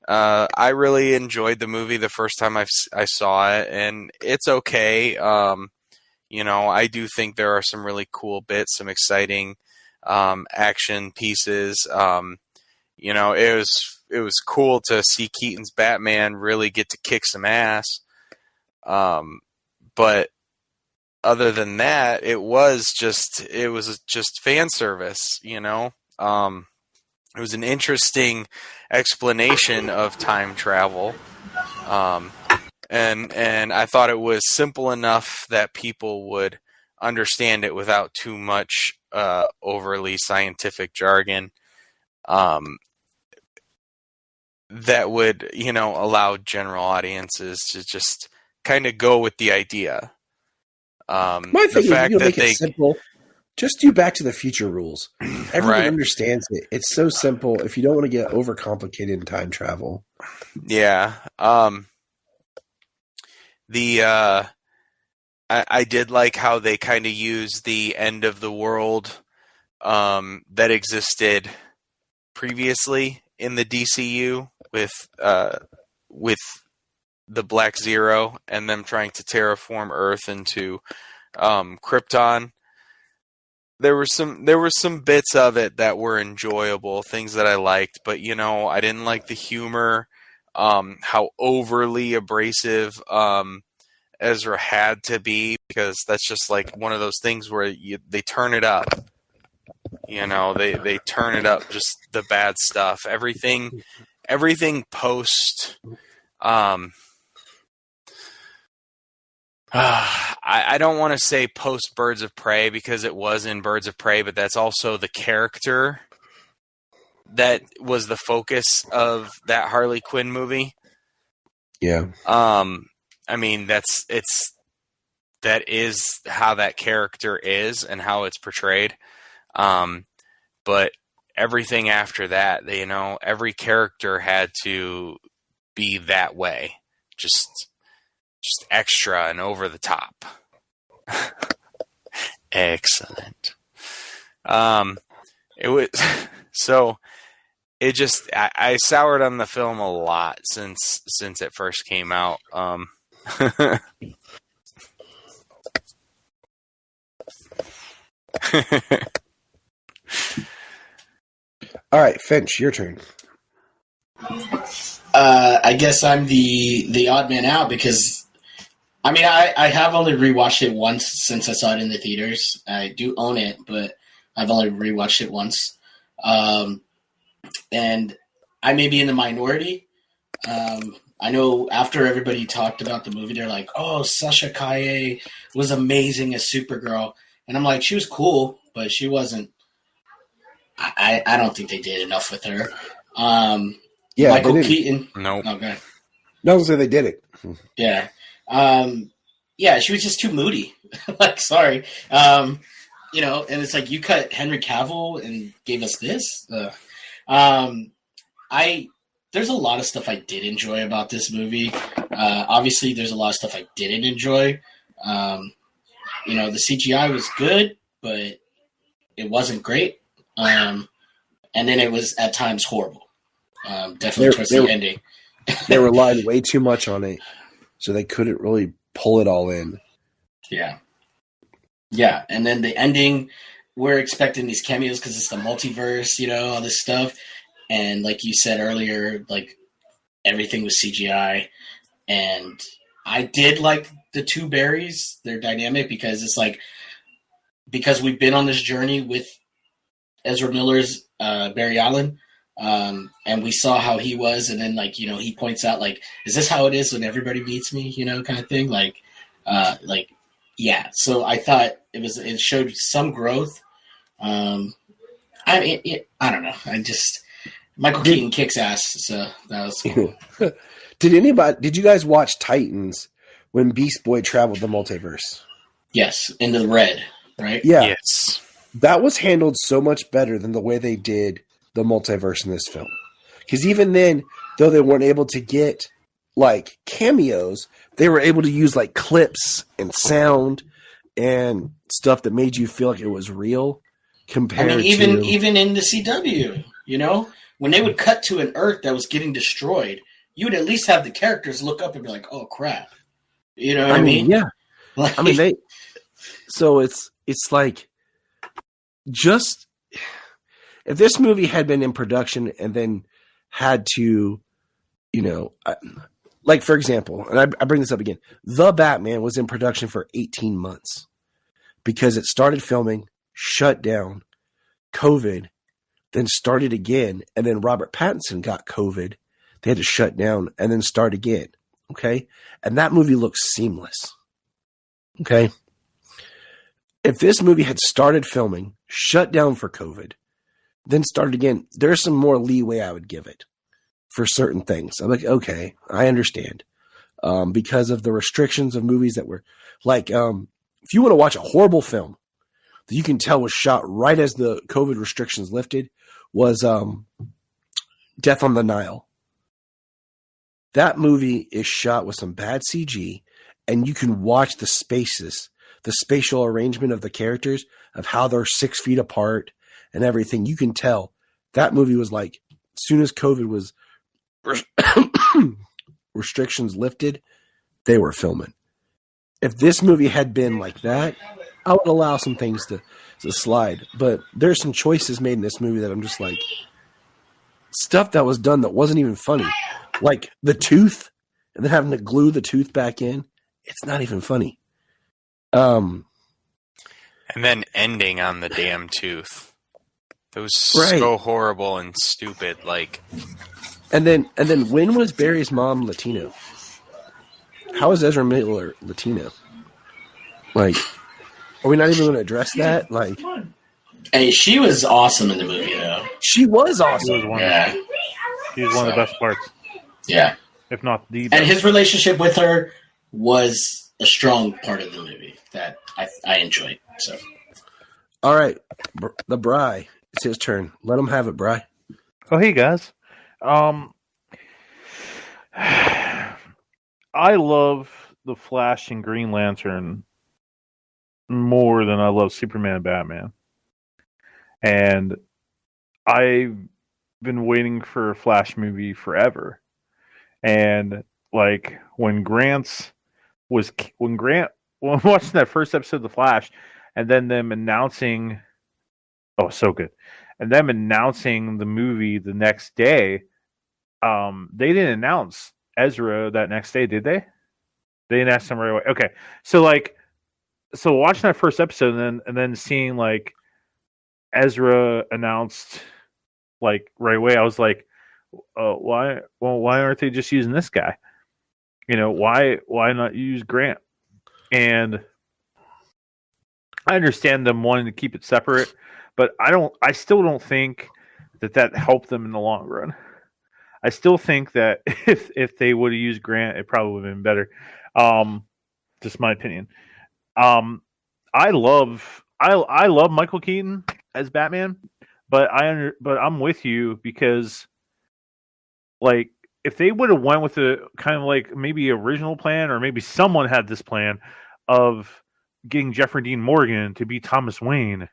I really enjoyed the movie the first time I saw it, and it's okay. I do think there are some really cool bits, some exciting action pieces. It was cool to see Keaton's Batman really get to kick some ass. But other than that, it was just fan service, It was an interesting explanation of time travel. And I thought it was simple enough that people would understand it without too much overly scientific jargon. That would, allow general audiences to just kind of go with the idea. My thing is, make it simple. Just do Back to the Future rules. Everyone understands it. It's so simple. If you don't want to get overcomplicated in time travel. Yeah. I did like how they kind of used the end of the world that existed previously in the DCU with the Black Zero and them trying to terraform Earth into Krypton. There were some bits of it that were enjoyable, things that I liked, but I didn't like the humor, how overly abrasive Ezra had to be, because that's just like one of those things where they turn it up. They turn it up, just the bad stuff. Everything post. I don't want to say post Birds of Prey, because it was in Birds of Prey, but that's also the character that was the focus of that Harley Quinn movie. Yeah. I mean, that is how that character is and how it's portrayed. But everything after that, every character had to be that way. Just extra and over the top. Excellent. It was so. It just I soured on the film a lot since it first came out. All right, Finch, your turn. I guess I'm the odd man out, because I mean I have only rewatched it once since I saw it in the theaters. I do own it, but I've only rewatched it once. And I may be in the minority. I know after everybody talked about the movie, they're like, "Oh, Sasha Calle was amazing as Supergirl," and I'm like, "She was cool, but she wasn't." I don't think they did enough with her. Yeah, Michael Keaton. Nope. Okay. No, so they did it. Yeah. Yeah, she was just too moody. Like, sorry. And it's like, you cut Henry Cavill and gave us this. There's a lot of stuff I did enjoy about this movie. Obviously, there's a lot of stuff I didn't enjoy. The CGI was good, but it wasn't great. And then it was at times horrible. Definitely towards the ending. They relied way too much on it, so they couldn't really pull it all in. Yeah. Yeah, and then the ending, we're expecting these cameos because it's the multiverse, all this stuff. And like you said earlier, like everything was CGI. And I did like the two Barrys, their dynamic, because it's like, because we've been on this journey with Ezra Miller's Barry Allen, and we saw how he was, and then he points out is this how it is when everybody meets me, kind of thing, yeah. So I thought it showed some growth. I don't know. Michael Keaton kicks ass, so that was cool. Did you guys watch Titans when Beast Boy traveled the multiverse? Yes, in the red, right? Yeah. Yes. That was handled so much better than the way they did the multiverse in this film. Because even then, though they weren't able to get cameos, they were able to use clips and sound and stuff that made you feel like it was real. Compared even in the CW, when they would cut to an Earth that was getting destroyed, you would at least have the characters look up and be like, "Oh crap," what I mean? Yeah. So it's just if this movie had been in production and then had to, for example, and I bring this up again, The Batman was in production for 18 months because it started filming, shut down, COVID, then started again, and then Robert Pattinson got COVID. They had to shut down and then start again. Okay. And that movie looks seamless. Okay. If this movie had started filming, shut down for COVID, then started again, there's some more leeway I would give it for certain things. I'm like, okay, I understand. Because of the restrictions of movies that were if you want to watch a horrible film that you can tell was shot right as the COVID restrictions lifted was Death on the Nile. That movie is shot with some bad CG, and you can watch the spaces, the spatial arrangement of the characters, of how they're 6 feet apart and everything. You can tell that movie was as soon as COVID was restrictions lifted, they were filming. If this movie had been like that, I would allow some things to slide. But there's some choices made in this movie that I'm just stuff that was done that wasn't even funny. Like the tooth, and then having to glue the tooth back in. It's not even funny. And then ending on the damn tooth. It was so horrible and stupid. And then when was Barry's mom Latino? How is Ezra Miller Latino? Are we not even going to address that? Hey, she was awesome in the movie, though. She was awesome. She was one of the best parts. Yeah. If not the best. And his relationship with her was a strong part of the movie that I enjoyed. So, all right, the Bry. It's his turn. Let him have it, Bry. Oh, hey guys. I love the Flash and Green Lantern more than I love Superman and Batman. And I've been waiting for a Flash movie forever. And when Grant watching that first episode of The Flash, and then them announcing, so good, and them announcing the movie the next day, they didn't announce Ezra that next day, did they? They announced him right away. Okay, so watching that first episode and then seeing Ezra announced right away, I was like, why aren't they just using this guy? Why not use Grant? And I understand them wanting to keep it separate, but I still don't think that helped them in the long run. I still think that if they would have used Grant, it probably would have been better. Just my opinion. I love Michael Keaton as Batman, but I'm with you because if they would have went with a kind of maybe original plan, or maybe someone had this plan of getting Jeffrey Dean Morgan to be Thomas Wayne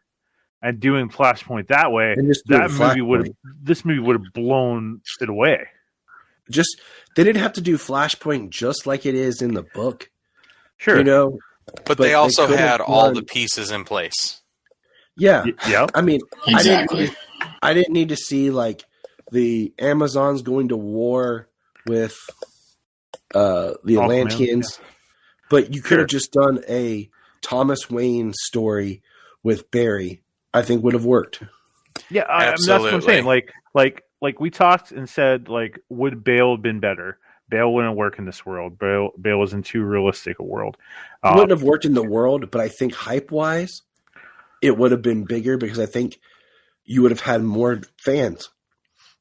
and doing Flashpoint that way, this movie would have blown it away. they didn't have to do Flashpoint just like it is in the book. Sure. You know, But they also could have had all done- the pieces in place. Yeah. Yep. I mean, Exactly. I didn't need to see like the Amazons going to war with the Atlanteans, but you could have just done a Thomas Wayne story with Barry. I think would have worked. Yeah, I mean, that's what I'm saying. Like we talked and said, like, would Bale have been better? Bale wouldn't work in this world. Bale was in too realistic a world. It wouldn't have worked in the world, but I think hype-wise, it would have been bigger because I think you would have had more fans.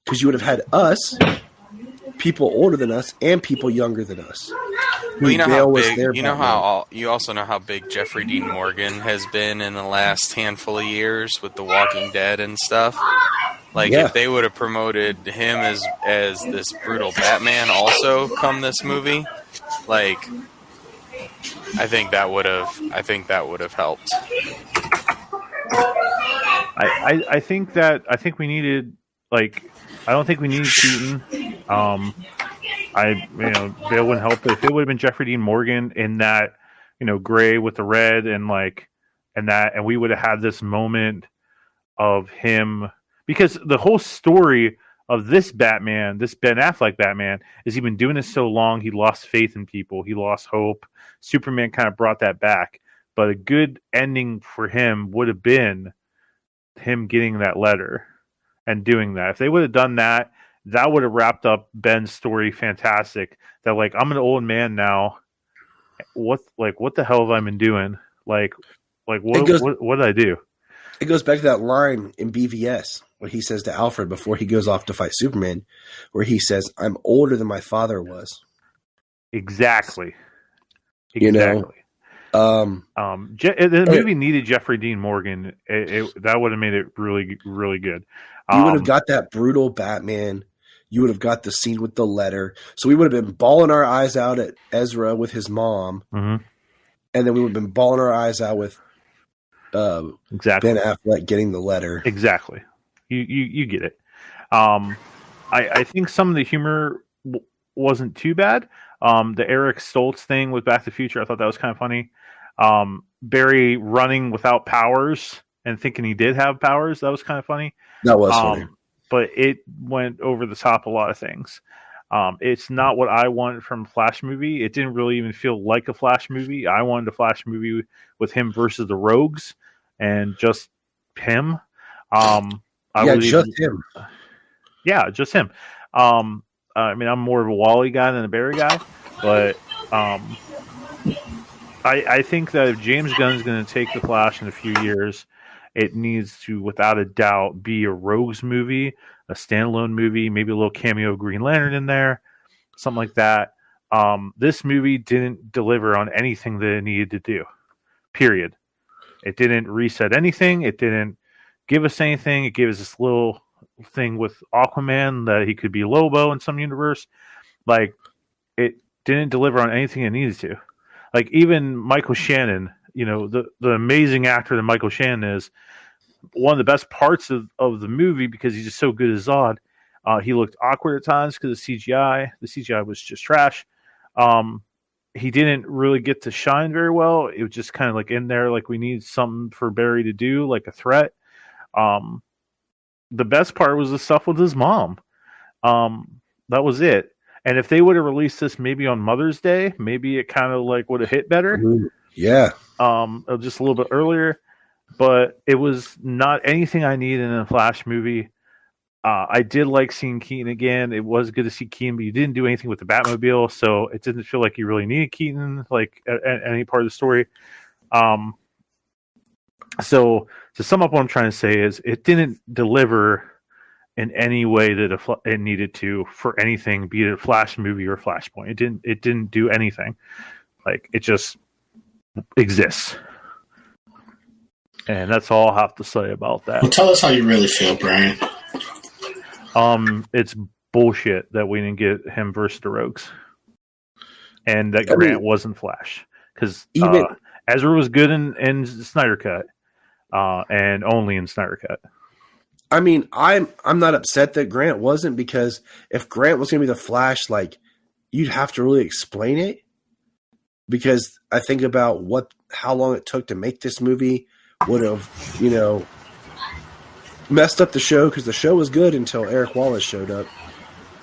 Because you would have had us, people older than us, and people younger than us. Well, you know Bale how was big. their You know Batman. how. You also know how big Jeffrey Dean Morgan has been in the last handful of years with The Walking Dead and stuff. Like Yeah. if they would have promoted him as this brutal Batman, also come this movie, like I think that would have helped. I think we needed, like, I don't think we needed Keaton. Bale wouldn't help. If it would have been Jeffrey Dean Morgan in that, gray with the red and we would have had this moment of him, because the whole story of this Batman, this Ben Affleck Batman, is he's been doing this so long, he lost faith in people, he lost hope. Superman kind of brought that back, but a good ending for him would have been him getting that letter and doing that. If they would have done that, that would have wrapped up Ben's story fantastic. That, like, I'm an old man now. What the hell have I been doing? What did I do? It goes back to that line in BVS what he says to Alfred before he goes off to fight Superman, where he says, "I'm older than my father was." Exactly. The movie needed Jeffrey Dean Morgan. That would have made it really, really good. You would have got that brutal Batman. You would have got the scene with the letter. So we would have been bawling our eyes out at Ezra with his mom. Mm-hmm. And then we would have been bawling our eyes out with exactly Ben Affleck getting the letter. Exactly. You get it. I think some of the humor wasn't too bad. The Eric Stoltz thing with Back to the Future, I thought that was kind of funny. Barry running without powers and thinking he did have powers, that was kind of funny. That was funny. But it went over the top a lot of things. It's not what I wanted from a Flash movie. It didn't really even feel like a Flash movie. I wanted a Flash movie with him versus the Rogues and just him. Just him. Yeah, just him. I mean, I'm more of a Wally guy than a Barry guy, but I think that if James Gunn's going to take the Flash in a few years, it needs to, without a doubt, be a Rogues movie, a standalone movie, maybe a little cameo of Green Lantern in there, something like that. This movie didn't deliver on anything that it needed to do, period. It didn't reset anything. It didn't give us anything. It gave us this little thing with Aquaman that he could be Lobo in some universe. Like, it didn't deliver on anything it needed to. Like, even Michael Shannon, the amazing actor that Michael Shannon is, one of the best parts of the movie, because he's just so good as Zod. He looked awkward at times because of CGI. The CGI was just trash. He didn't really get to shine very well. It was just kind of like in there, like we need something for Barry to do, like a threat. The best part was the stuff with his mom. That was it. And if they would have released this maybe on Mother's Day, maybe it kind of like would have hit better. Yeah. Just a little bit earlier. But it was not anything I needed in a Flash movie. I did like seeing Keaton again. It was good to see Keaton, but you didn't do anything with the Batmobile, so it didn't feel like you really needed Keaton, like at any part of the story. So to sum up, what I'm trying to say is it didn't deliver in any way that it needed to for anything, be it a Flash movie or Flashpoint. It didn't do anything. Like, it just exists. And that's all I have to say about that. Well, tell us how you really feel, Brian. It's bullshit that we didn't get him versus the Rogues, and that Grant wasn't Flash, because Ezra was good in Snyder Cut, and only in Snyder Cut. I mean, I'm not upset that Grant wasn't, because if Grant was going to be the Flash, like, you'd have to really explain it. Because I think about how long it took to make this movie would have, messed up the show, because the show was good until Eric Wallace showed up.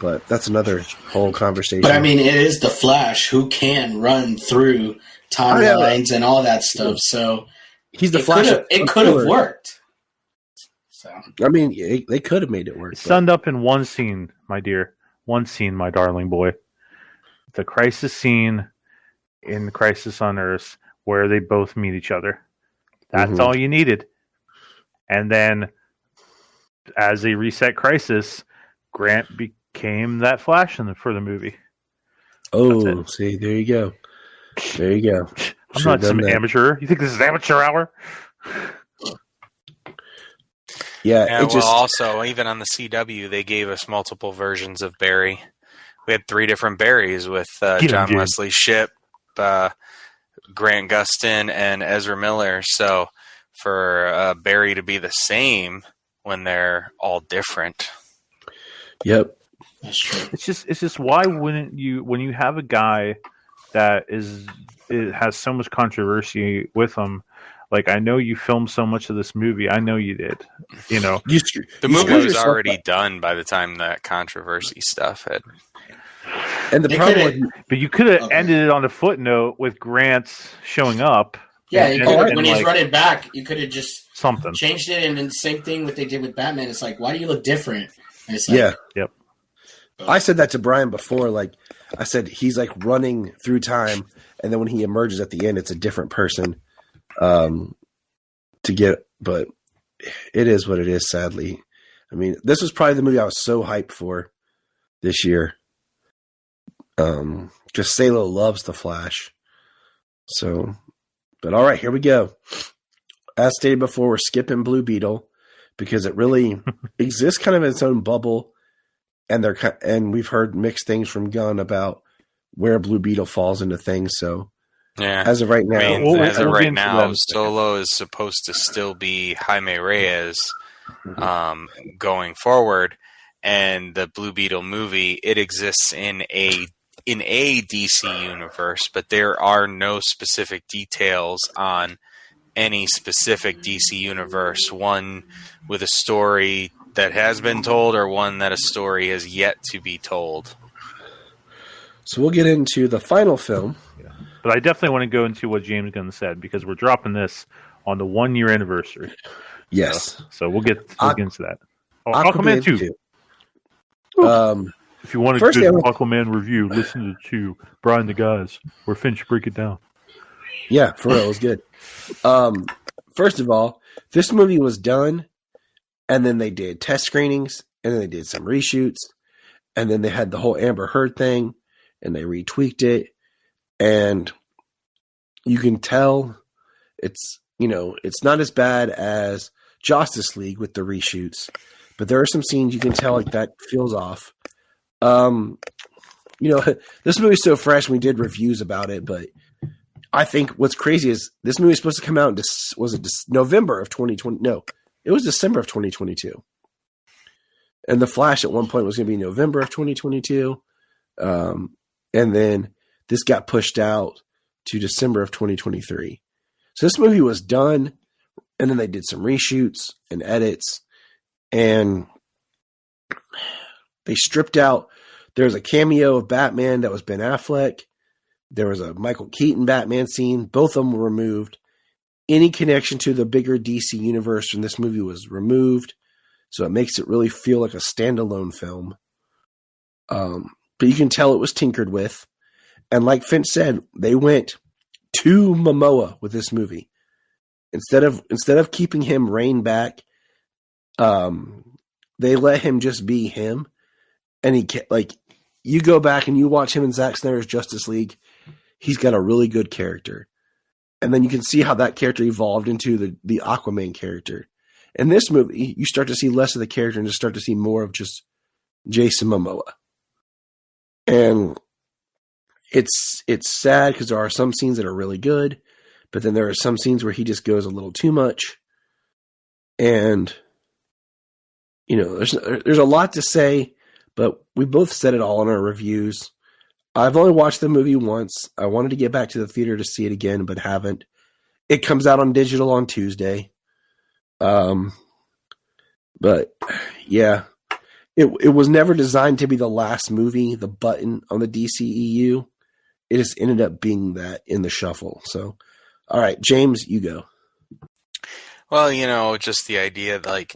But that's another whole conversation. But I mean, it is the Flash who can run through timelines and all that stuff. So he's the Flash. It could have worked. So I mean, they could have made it work. It's summed up in one scene, my dear. One scene, my darling boy. The crisis scene in Crisis on Earth, where they both meet each other. That's all you needed. And then, as they reset Crisis, Grant became that Flash for the movie. Oh, see, there you go. There you go. I'm not some amateur. You think this is amateur hour? Yeah. Also, even on the CW, they gave us multiple versions of Barry. We had 3 different Barrys with John Wesley Shipp, Grant Gustin, and Ezra Miller. So for Barry to be the same when they're all different. Yep. that's true. It's just why wouldn't you, when you have a guy that has so much controversy with him? Like, I know you filmed so much of this movie. I know you did. The movie was already done by the time that controversy stuff had. And the problem, but you could have ended it on a footnote with Grant showing up. Yeah, when he's running back, you could have just something changed it, and then the same thing what they did with Batman. It's like, why do you look different? And it's like, yeah, yep. I said that to Bryan before. Like, I said he's like running through time, and then when he emerges at the end, it's a different person. But it is what it is. Sadly, I mean, this was probably the movie I was so hyped for this year. Because Salo loves the Flash. So, but all right, here we go. As stated before, we're skipping Blue Beetle because it really exists kind of in its own bubble, and we've heard mixed things from Gunn about where Blue Beetle falls into things. So, yeah, as of right now, Solo is supposed to still be Jaime Reyes, going forward, and the Blue Beetle movie, it exists in a DC universe, but there are no specific details on any specific DC universe, one with a story that has been told or one that a story has yet to be told. So we'll get into the final film. Yeah. But I definitely want to go into what James Gunn said, because we're dropping this on the 1-year anniversary. Yes. So we'll get into that. Aquaman 2. If you want a good Aquaman review, listen to Bryan the Guys, where Finch break it down. Yeah, for real, it was good. First of all, this movie was done, and then they did test screenings, and then they did some reshoots, and then they had the whole Amber Heard thing, and they retweaked it, and you can tell it's not as bad as Justice League with the reshoots, but there are some scenes you can tell like that feels off. This movie's so fresh. We did reviews about it, but I think what's crazy is this movie is supposed to come out in November of 2020? No, it was December of 2022. And The Flash at one point was going to be November of 2022. And then this got pushed out to December of 2023. So this movie was done, and then they did some reshoots and edits, and they stripped out. There's a cameo of Batman that was Ben Affleck. There was a Michael Keaton Batman scene. Both of them were removed. Any connection to the bigger DC universe from this movie was removed. So it makes it really feel like a standalone film. But you can tell it was tinkered with. And like Finch said, they went to Momoa with this movie. Instead of keeping him reined back, they let him just be him. And you go back and you watch him in Zack Snyder's Justice League, he's got a really good character. And then you can see how that character evolved into the Aquaman character. In this movie, you start to see less of the character and just start to see more of just Jason Momoa. And it's sad because there are some scenes that are really good, but then there are some scenes where he just goes a little too much. And there's a lot to say, but we both said it all in our reviews. I've only watched the movie once. I wanted to get back to the theater to see it again, but haven't. It comes out on digital on Tuesday. But yeah, it was never designed to be the last movie, the button on the DCEU. It just ended up being that in the shuffle. So, all right, James, you go. Well, just the idea, like,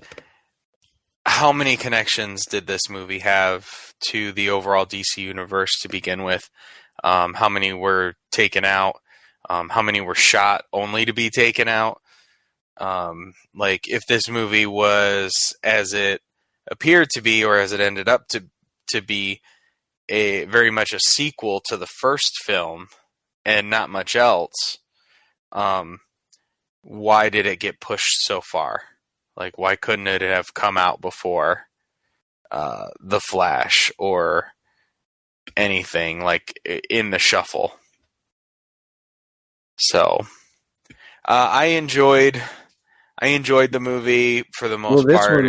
how many connections did this movie have to the overall DC universe to begin with? How many were taken out? How many were shot only to be taken out? Like, if this movie was as it appeared to be, or as it ended up to be, a very much a sequel to the first film and not much else, why did it get pushed so far? Like, why couldn't it have come out before The Flash or anything, like, in the shuffle? So, I enjoyed the movie for the most part.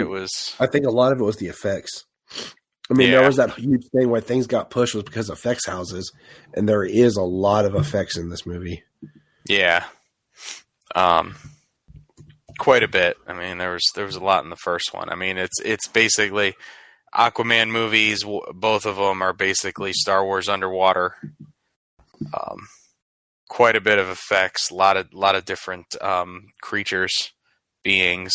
I think a lot of it was the effects. I mean, There was that huge thing where things got pushed was because of effects houses, and there is a lot of effects in this movie. Yeah. Quite a bit. I mean, there was a lot in the first one. I mean, it's basically Aquaman movies. Both of them are basically Star Wars underwater. Quite a bit of effects. A lot of different creatures, beings.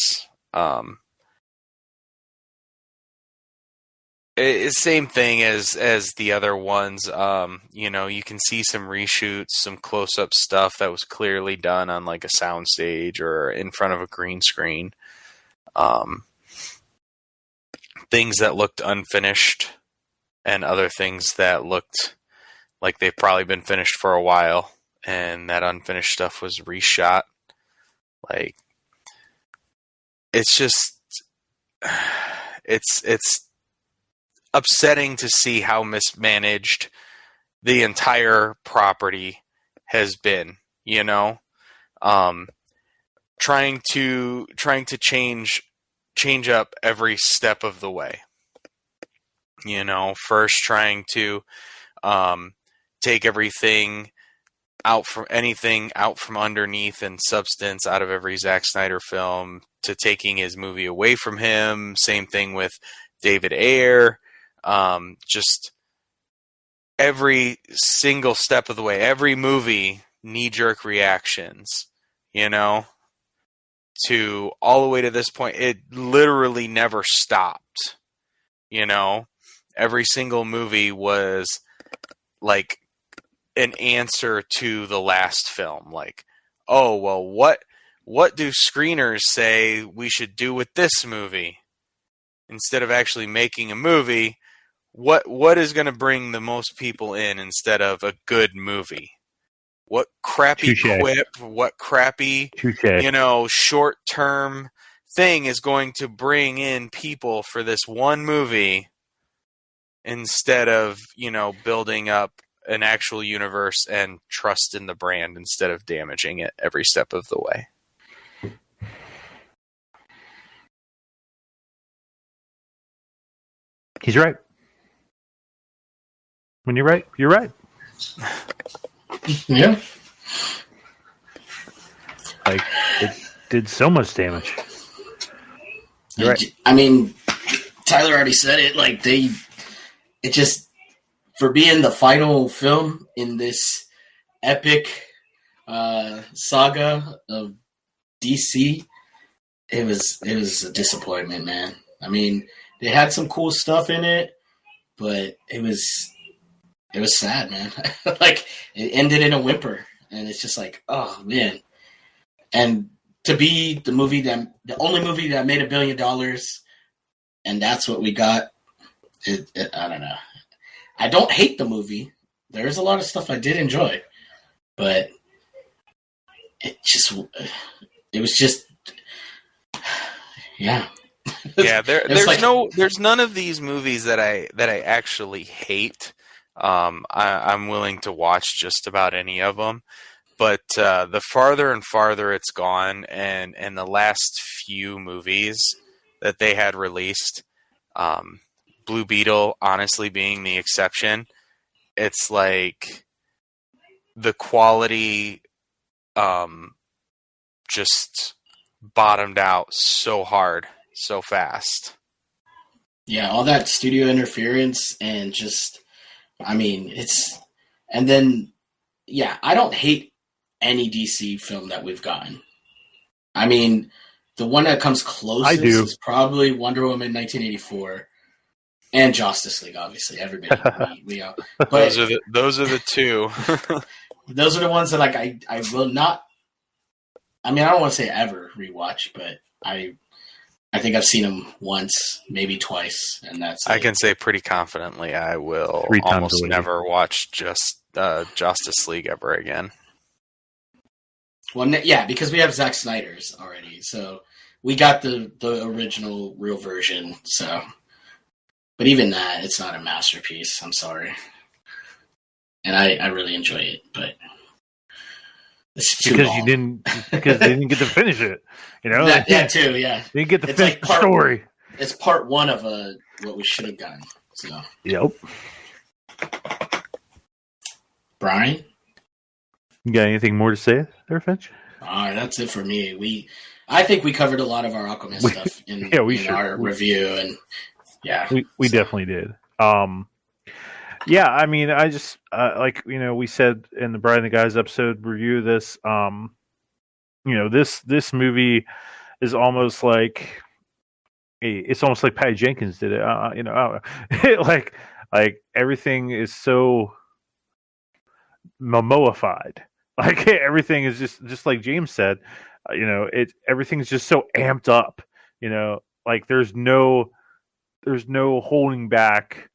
Same thing as the other ones. You can see some reshoots, some close-up stuff that was clearly done on like a soundstage or in front of a green screen. Things that looked unfinished, and other things that looked like they've probably been finished for a while, and that unfinished stuff was reshot. Like, it's just, it's upsetting to see how mismanaged the entire property has been, trying to change up every step of the way. First trying to take everything out from underneath and substance out of every Zack Snyder film, to taking his movie away from him. Same thing with David Ayer. Just every single step of the way, every movie, knee-jerk reactions, to all the way to this point. It literally never stopped. Every single movie was like an answer to the last film. Like, oh, well, what do screeners say we should do with this movie? Instead of actually making a movie, what is going to bring the most people in instead of a good movie? What crappy quip, what crappy, short-term thing is going to bring in people for this one movie instead of, building up an actual universe and trust in the brand instead of damaging it every step of the way? He's right. When you're right, you're right. Yeah. Like, it did so much damage. You're right. I mean, Tyler already said it. Like, it just, for being the final film in this epic saga of DC, it was a disappointment, man. I mean, they had some cool stuff in it, but it was sad, man. Like, it ended in a whimper, and it's just like, oh man. And to be the only movie that made $1 billion, and that's what we got. I don't know. I don't hate the movie. There's a lot of stuff I did enjoy, but it was just, yeah. Yeah, there's none of these movies that I actually hate. I'm willing to watch just about any of them, but the farther and farther it's gone, and the last few movies that they had released, Blue Beetle honestly being the exception, it's like the quality just bottomed out so hard, so fast. Yeah, all that studio interference and just, I mean, and then, yeah, I don't hate any DC film that we've gotten. I mean, the one that comes closest is probably Wonder Woman 1984 and Justice League, obviously. Everybody, we but those are the two. Those are the ones that, like, I will not, I mean, I don't want to say ever rewatch, but I think I've seen them once, maybe twice, and that's I can say pretty confidently I will almost never watch Justice League ever again. Well, yeah, because we have Zack Snyder's already, so we got the original real version. So, but even that, it's not a masterpiece. I'm sorry, and I really enjoy it, but it's too long. Because they didn't get to finish it. You know, that too. Yeah, they didn't get to finish the story. It's part one of what we should have gotten. So, yep. Brian, you got anything more to say there, Finch? All right, that's it for me. I think we covered a lot of our Aquaman stuff in our review, and yeah, we definitely did. Yeah, I mean, I just like we said in the Bryan the Guys episode review of this. This movie is almost like Patty Jenkins did it. Like everything is so Momoified. Like everything is just like James said. Everything's just so amped up. Like there's no holding back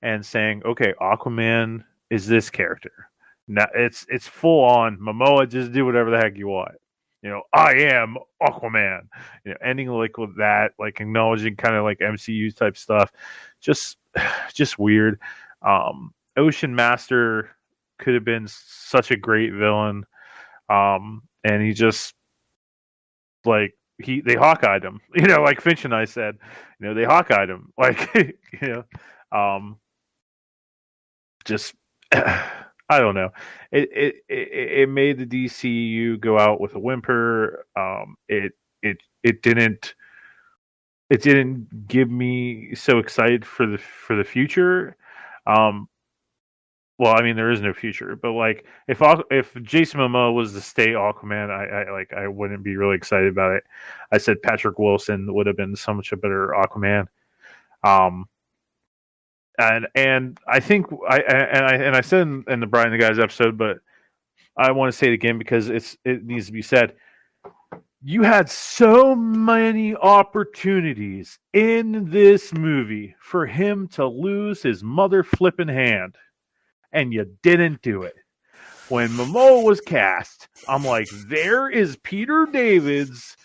and saying, okay, Aquaman is this character. Now it's full on Momoa. Just do whatever the heck you want. I am Aquaman. Ending like with that, like acknowledging kind of like MCU type stuff. Just weird. Ocean Master could have been such a great villain. And he just they Hawkeyed him. Like Finch and I said, they Hawkeyed him. Like just I don't know. It made the DCEU go out with a whimper. It didn't get me so excited for the future. Well, I mean, there is no future, but like if Jason Momoa was to stay Aquaman, I wouldn't be really excited about it. I said Patrick Wilson would have been so much a better Aquaman. And I think I said in the Bryan the Guys episode, but I want to say it again because it needs to be said. You had so many opportunities in this movie for him to lose his mother flipping hand, and you didn't do it. When Momoa was cast, I'm like, there is Peter David's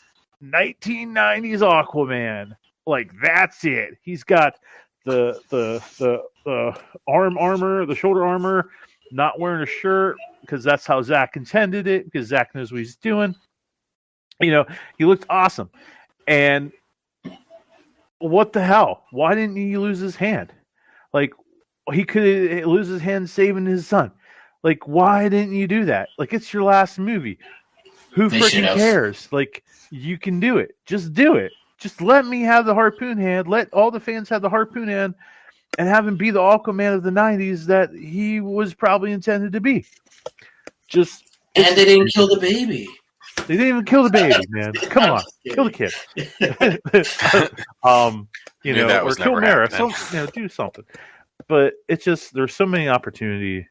1990s Aquaman. Like that's it. He's got the armor, the shoulder armor, not wearing a shirt because that's how Zach intended it. Because Zach knows what he's doing. He looked awesome. And what the hell? Why didn't he lose his hand? Like he could lose his hand saving his son. Like why didn't you do that? Like it's your last movie. Who freaking cares? Like you can do it. Just do it. Just let me have the harpoon hand. Let all the fans have the harpoon hand and have him be the Aquaman of the 90s that he was probably intended to be. And they didn't kill the baby. They didn't even kill the baby, man. Come on. Kill the kid. Or kill Mara. Do something. But it's just, there's so many opportunities.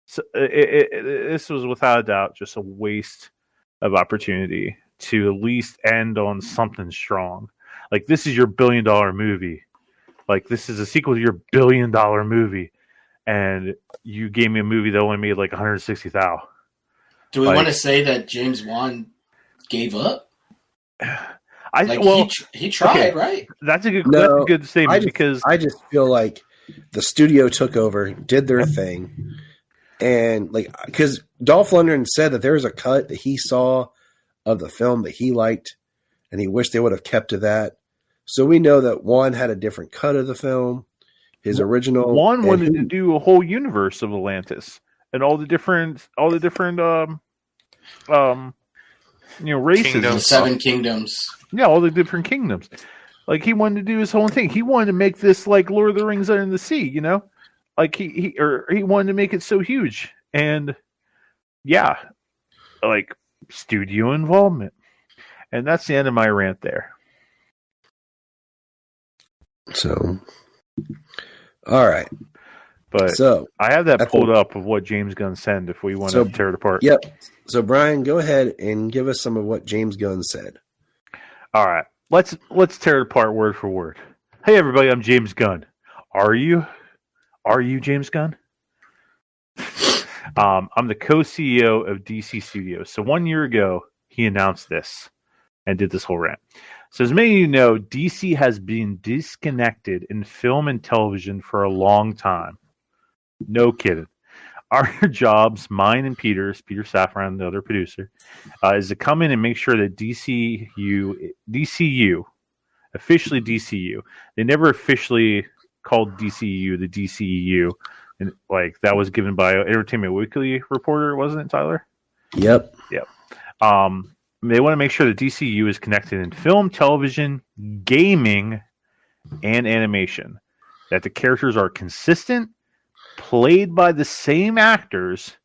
So this was without a doubt just a waste of opportunity to at least end on something strong. Like this is your $1 billion movie. Like this is a sequel to your $1 billion movie, and you gave me a movie that only made like 160,000. Do we want to say that James Wan gave up? He tried, okay. Right? That's a good statement because I just feel like the studio took over, did their thing, and because Dolph Lundgren said that there was a cut that he saw of the film that he liked, and he wished they would have kept to that. So we know that one had a different cut of the film. His original one wanted to do a whole universe of Atlantis and all the different races. Kingdoms. The Seven Kingdoms. Yeah, all the different kingdoms. Like he wanted to do his whole thing. He wanted to make this like Lord of the Rings Under the Sea, you know? Like he wanted to make it so huge. And yeah, like studio involvement. And that's the end of my rant there. So, all right. But so I have that pulled up of what James Gunn said if we want to tear it apart. Yep. So Brian, go ahead and give us some of what James Gunn said. All right. Let's tear it apart word for word. Hey everybody, I'm James Gunn. Are you James Gunn? I'm the co-CEO of DC Studios. So 1 year ago, he announced this and did this whole rant. So as many of you know, DC has been disconnected in film and television for a long time. No kidding. Our jobs, mine and Peter Safran, the other producer, is to come in and make sure that DCU, officially DCU, they never officially called DCEU the DCEU, and like that was given by Entertainment Weekly reporter, wasn't it, Tyler? Yep. They want to make sure that DCU is connected in film, television, gaming, and animation. That the characters are consistent, played by the same actors,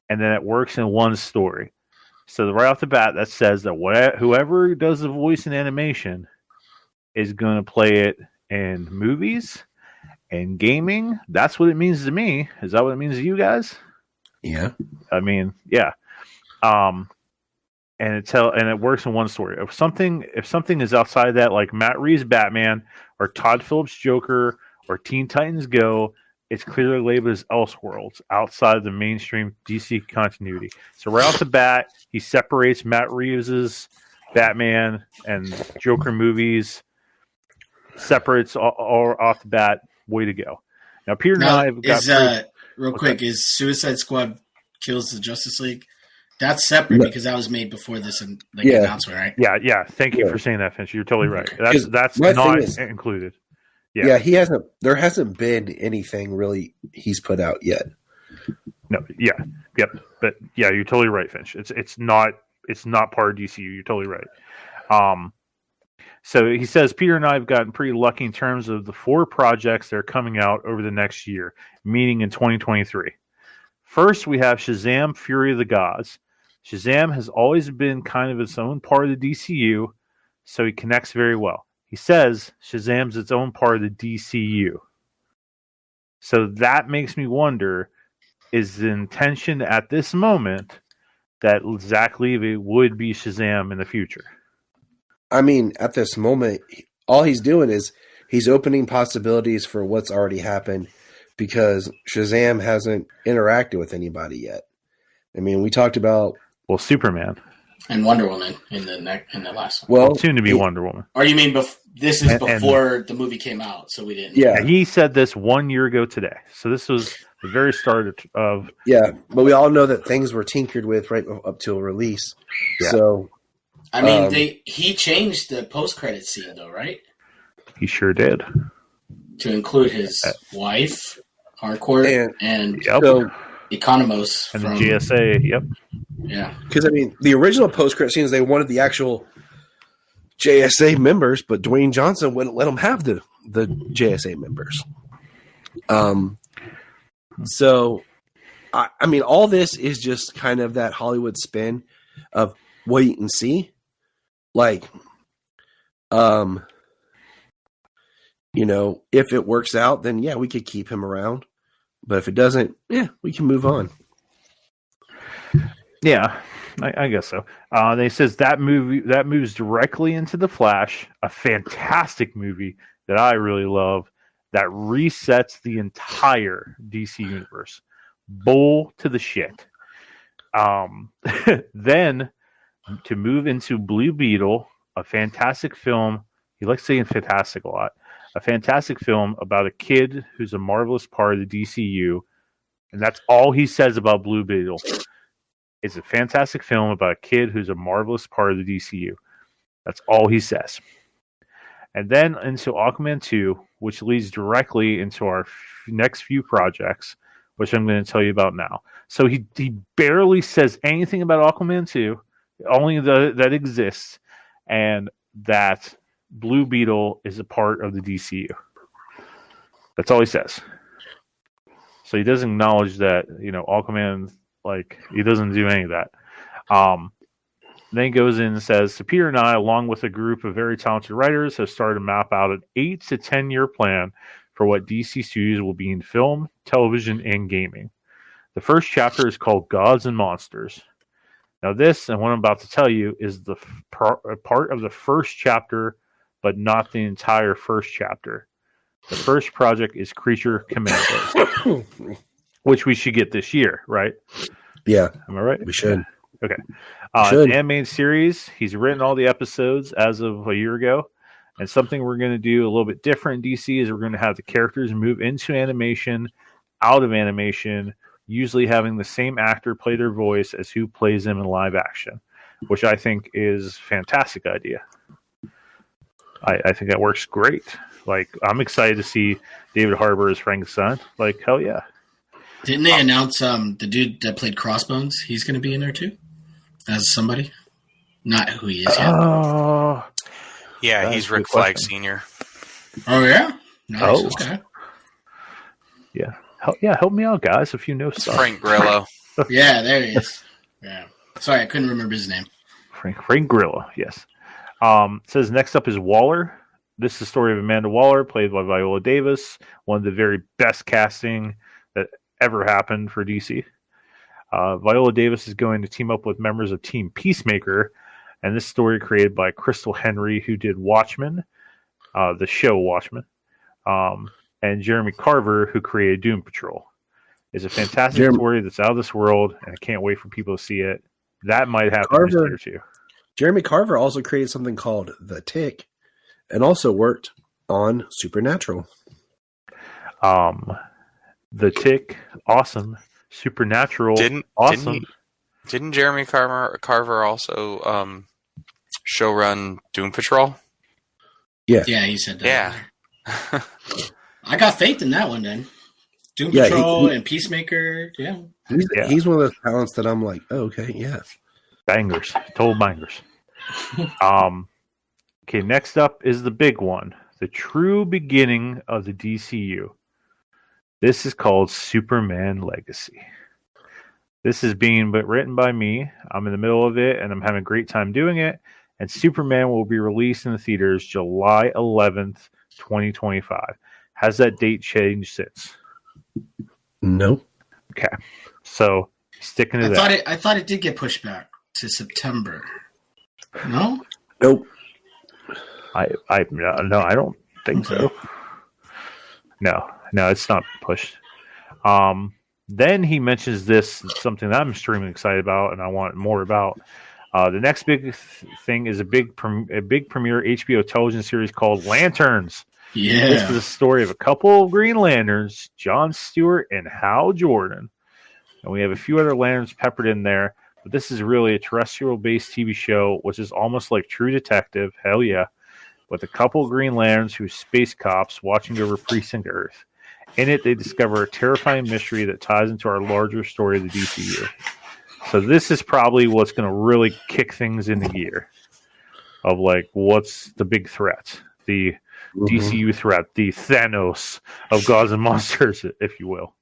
and then it works in one story. So right off the bat, that says that whoever does the voice in animation is going to play it in movies and gaming. That's what it means to me. Is that what it means to you guys? Yeah. I mean, yeah. And it works in one story. If something is outside that, like Matt Reeves' Batman or Todd Phillips' Joker or Teen Titans Go, it's clearly labeled as Elseworlds, outside of the mainstream DC continuity. So right off the bat, he separates Matt Reeves' Batman and Joker movies, separates all off the bat. Way to go. Now, Peter and I have got... Is Suicide Squad Kills the Justice League? That's separate because that was made before this announcement, right? Yeah. Thank you for saying that, Finch. You're totally right. That's not included. Yeah, there hasn't been anything really he's put out yet. No, yeah. Yep. But yeah, you're totally right, Finch. It's not part of DCU. You're totally right. So he says Peter and I have gotten pretty lucky in terms of the 4 projects that are coming out over the next year, meaning in 2023. First, we have Shazam! Fury of the Gods. Shazam has always been kind of its own part of the DCU, so he connects very well. He says Shazam's its own part of the DCU. So that makes me wonder, is the intention at this moment that Zach Levy would be Shazam in the future? I mean, at this moment, all he's doing is he's opening possibilities for what's already happened because Shazam hasn't interacted with anybody yet. I mean, we talked about Superman and Wonder Woman in the last one. Well, soon to be Wonder Woman. Or you mean this is before the movie came out, so we didn't. Yeah, he said this 1 year ago today. So this was the very start of. Yeah, but we all know that things were tinkered with right up till release. Yeah. So, I mean, he changed the post-credit scene, though, right? He sure did. To include his wife, Harcourt, and Economos and the GSA. Yep. Yeah. Because, I mean, the original post-credit scenes, they wanted the actual JSA members, but Dwayne Johnson wouldn't let them have the JSA members. So, I mean, all this is just kind of that Hollywood spin of wait and see. Like, if it works out, then yeah, we could keep him around. But if it doesn't, yeah, we can move on. Yeah, I guess so. They says that moves directly into The Flash, a fantastic movie that I really love that resets the entire DC universe. Bull to the shit. Then to move into Blue Beetle, a fantastic film. He likes saying fantastic a lot. A fantastic film about a kid who's a marvelous part of the DCU, and that's all he says about Blue Beetle. It's a fantastic film about a kid who's a marvelous part of the DCU. That's all he says. and then into Aquaman 2, which leads directly into our next few projects, which I'm going to tell you about now. So he barely says anything about Aquaman 2, only that exists, and that Blue Beetle is a part of the DCU. That's all he says. So he doesn't acknowledge that, Aquaman, he doesn't do any of that. Then he goes in and says, "So Peter and I, along with a group of very talented writers, have started to map out an 8 to 10 year plan for what DC Studios will be in film, television, and gaming. The first chapter is called Gods and Monsters. Now this, and what I'm about to tell you, is the part of the first chapter, but not the entire first chapter. The first project is Creature Commandos, which we should get this year, right? Yeah. Am I right? We should. Okay. The animated series, he's written all the episodes as of a year ago. And something we're going to do a little bit different in DC is we're going to have the characters move into animation, out of animation, usually having the same actor play their voice as who plays them in live action, which I think is a fantastic idea. I think that works great. I'm excited to see David Harbour as Frank's son. Hell yeah. Didn't they announce the dude that played Crossbones? He's going to be in there too? As somebody? Not who he is yet. Yeah, he's Rick Flag Sr. Oh, yeah? Nice. Okay. Yeah. Help me out, guys, if you know stuff. Frank Grillo. Yeah, there he is. Yeah. Sorry, I couldn't remember his name. Frank Grillo, yes. Says next up is Waller. This is the story of Amanda Waller, played by Viola Davis, one of the very best casting that ever happened for DC. Viola Davis is going to team up with members of Team Peacemaker, and this story created by Crystal Henry, who did Watchmen, the show Watchmen, and Jeremy Carver, who created Doom Patrol. It's a fantastic story that's out of this world, and I can't wait for people to see it. That might happen this year too. Jeremy Carver also created something called The Tick, and also worked on Supernatural. The Tick, awesome. Supernatural, awesome. Didn't Jeremy Carver also showrun Doom Patrol? Yeah. Yeah, he said that. Yeah. I got faith in that one then. Doom Patrol and Peacemaker, yeah. He's one of those talents that I'm like, oh, okay, yeah. Bangers. Total bangers. Okay, next up is the big one. The true beginning of the DCU. This is called Superman Legacy. This is being written by me. I'm in the middle of it, and I'm having a great time doing it. And Superman will be released in the theaters July 11th, 2025. Has that date changed since? No. Okay. So, sticking to that. I thought it did get pushed back to September. No? Nope. No, I don't think so. No, it's not pushed. Then he mentions this, something that I'm extremely excited about, and I want more about. The next big thing is a big premiere HBO television series called Lanterns. Yeah. This is the story of a couple of Green Lanterns, Jon Stewart and Hal Jordan. And we have a few other lanterns peppered in there, but this is really a terrestrial-based TV show, which is almost like True Detective, hell yeah, with a couple of Green Lanterns who's space cops watching over Precinct Earth. In it, they discover a terrifying mystery that ties into our larger story of the DCU. So this is probably what's going to really kick things into gear of what's the big threat, the DCU threat, the Thanos of Gods and Monsters, if you will.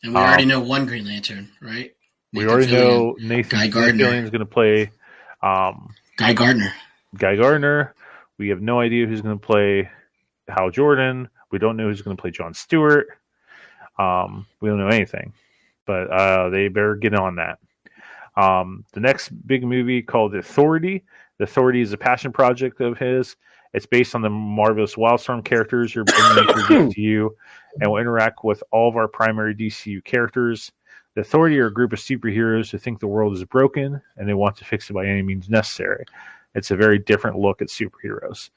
And we already know one Green Lantern, right? We already know Nathan Fillion is going to play Guy Gardner. Guy Gardner. We have no idea who's going to play Hal Jordan. We don't know who's going to play Jon Stewart. We don't know anything, but they better get on that. The next big movie called The Authority. The Authority is a passion project of his. It's based on the marvelous Wildstorm characters you're bringing to DCU, and will interact with all of our primary DCU characters. The Authority are a group of superheroes who think the world is broken, and they want to fix it by any means necessary. It's a very different look at superheroes.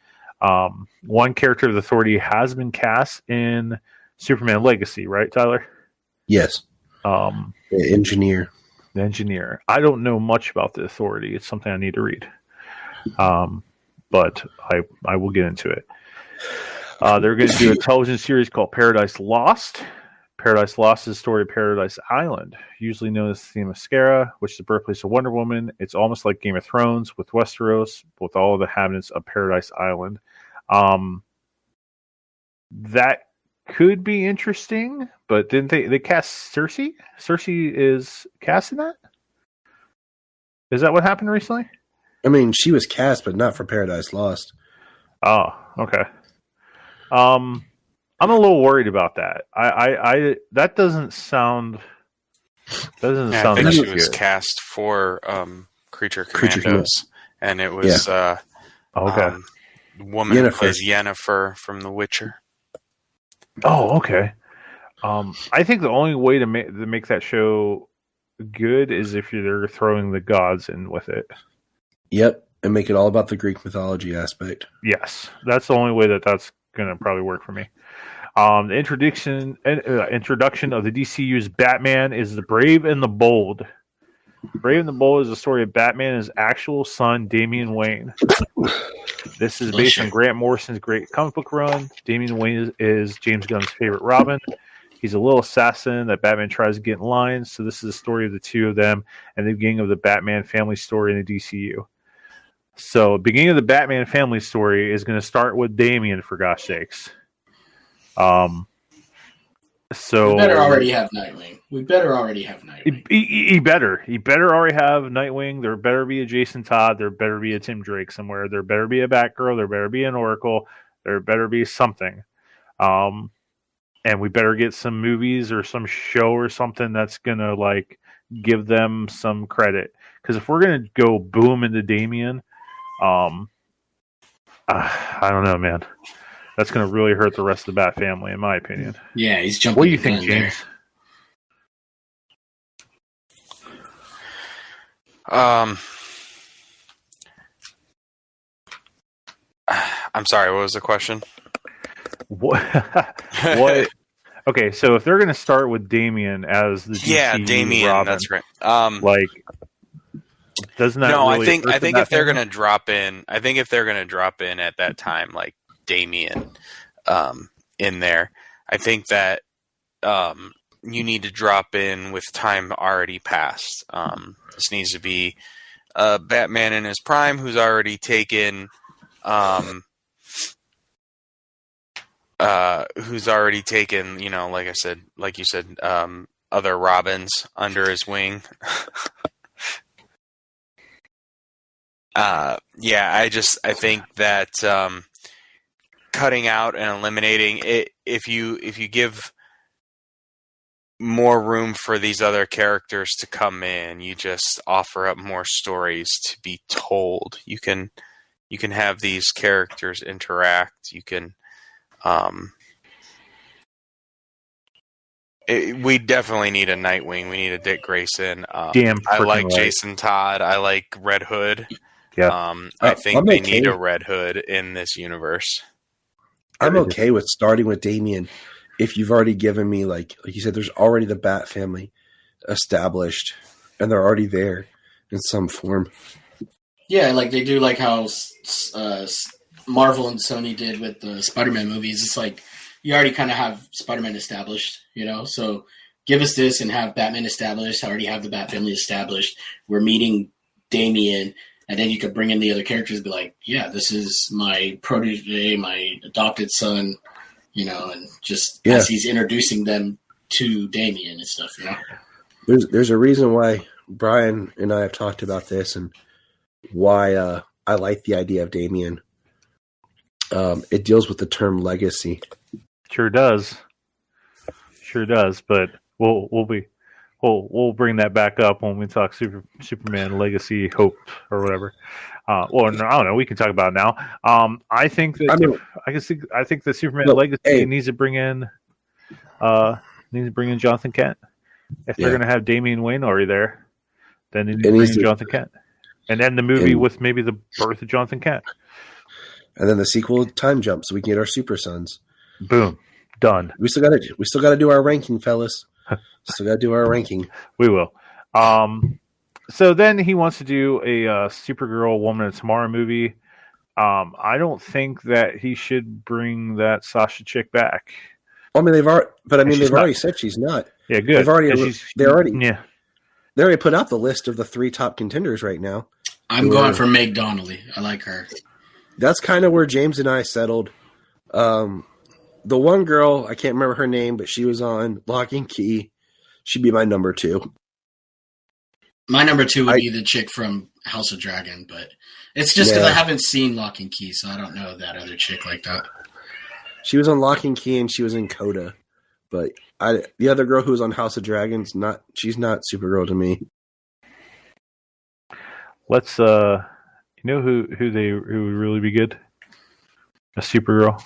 One character of the Authority has been cast in Superman Legacy, right, Tyler? Yes. The engineer. The engineer. I don't know much about the Authority. It's something I need to read. but I will get into it. They're going to do a television series called Paradise Lost. Paradise Lost is the story of Paradise Island, usually known as Themyscira, which is the birthplace of Wonder Woman. It's almost like Game of Thrones with Westeros, with all of the inhabitants of Paradise Island. That could be interesting, but didn't they cast Cersei? Cersei is cast in that? Is that what happened recently? I mean, she was cast, but not for Paradise Lost. Oh, okay. I'm a little worried about that. I that doesn't sound. I think she was cast for Creature Commandos, and it was okay. Woman who plays Yennefer from The Witcher. Oh, okay. I think the only way to make that show good is if you're throwing the gods in with it. Yep, and make it all about the Greek mythology aspect. Yes, that's the only way that's going to probably work for me. The introduction of the DCEU's Batman is The Brave and the Bold. Brave and the Bold is the story of Batman and his actual son, Damian Wayne. This is based on Grant Morrison's great comic book run. Damian Wayne is James Gunn's favorite Robin. He's a little assassin that Batman tries to get in line. So this is the story of the two of them and the beginning of the Batman family story in the DCU. So beginning of the Batman family story is going to start with Damian, for gosh sakes. So we better already have Nightwing. He better already have Nightwing. There better be a Jason Todd. There better be a Tim Drake somewhere. There better be a Batgirl. There better be an Oracle. There better be something. And we better get some movies or some show or something that's gonna like give them some credit. Because if we're gonna go boom into Damian, I don't know, man. That's going to really hurt the rest of the Bat family, in my opinion. Yeah, he's jumping. What do you think, James? I'm sorry. What was the question? What? Okay, so if they're going to start with Damian as the DCU Damian, Robin, that's right. Doesn't that? No, really I think if they're going to drop in, at that time, like Damian in there, I think that you need to drop in with time already passed. This needs to be Batman in his prime, who's already taken like you said, other Robins under his wing. I think that cutting out and eliminating it, if you give more room for these other characters to come in, you just offer up more stories to be told. You can have these characters interact. You can we definitely need a Nightwing. We need a Dick Grayson. I like Jason Todd. I like Red Hood. Yeah. I think they need a Red Hood in this universe. I'm okay with starting with Damian if you've already given me, like you said, there's already the Bat family established, and they're already there in some form. Yeah, like they do, like how Marvel and Sony did with the Spider-Man movies. It's like you already kind of have Spider-Man established, So give us this and have Batman established. I already have the Bat family established. We're meeting Damian. And then you could bring in the other characters and be like, yeah, this is my protege, my adopted son, and just as he's introducing them to Damian and stuff, There's a reason why Bryan and I have talked about this and why I like the idea of Damian. It deals with the term legacy. Sure does. But we'll bring that back up when we talk Superman Legacy Hope or whatever. I don't know. We can talk about it now. I think that I think the Superman Legacy needs to bring in Jonathan Kent. If they're going to have Damian Wayne already there, then they need to bring in Jonathan Kent, and end the movie with maybe the birth of Jonathan Kent, and then the sequel Time Jump, so we can get our Super Sons. Boom, done. We still got to do our ranking, fellas. Still got to do our ranking. We will. So then he wants to do a Supergirl Woman of Tomorrow movie. I don't think that he should bring that Sasha chick back. I mean, they've She's already not. said she's not. Yeah, good. They already Yeah. they already put out the list of the 3 top contenders right now. I'm going for Meg Donnelly. I like her. That's kind of where James and I settled. The one girl, I can't remember her name, but she was on Lock and Key. She'd be my number 2. My number 2 would be the chick from House of Dragon, but it's just because I haven't seen Lock and Key, so I don't know that other chick like that. She was on Lock and Key and she was in Coda. But the other girl who was on House of Dragons, she's not Supergirl to me. Let's who would really be good? A Supergirl.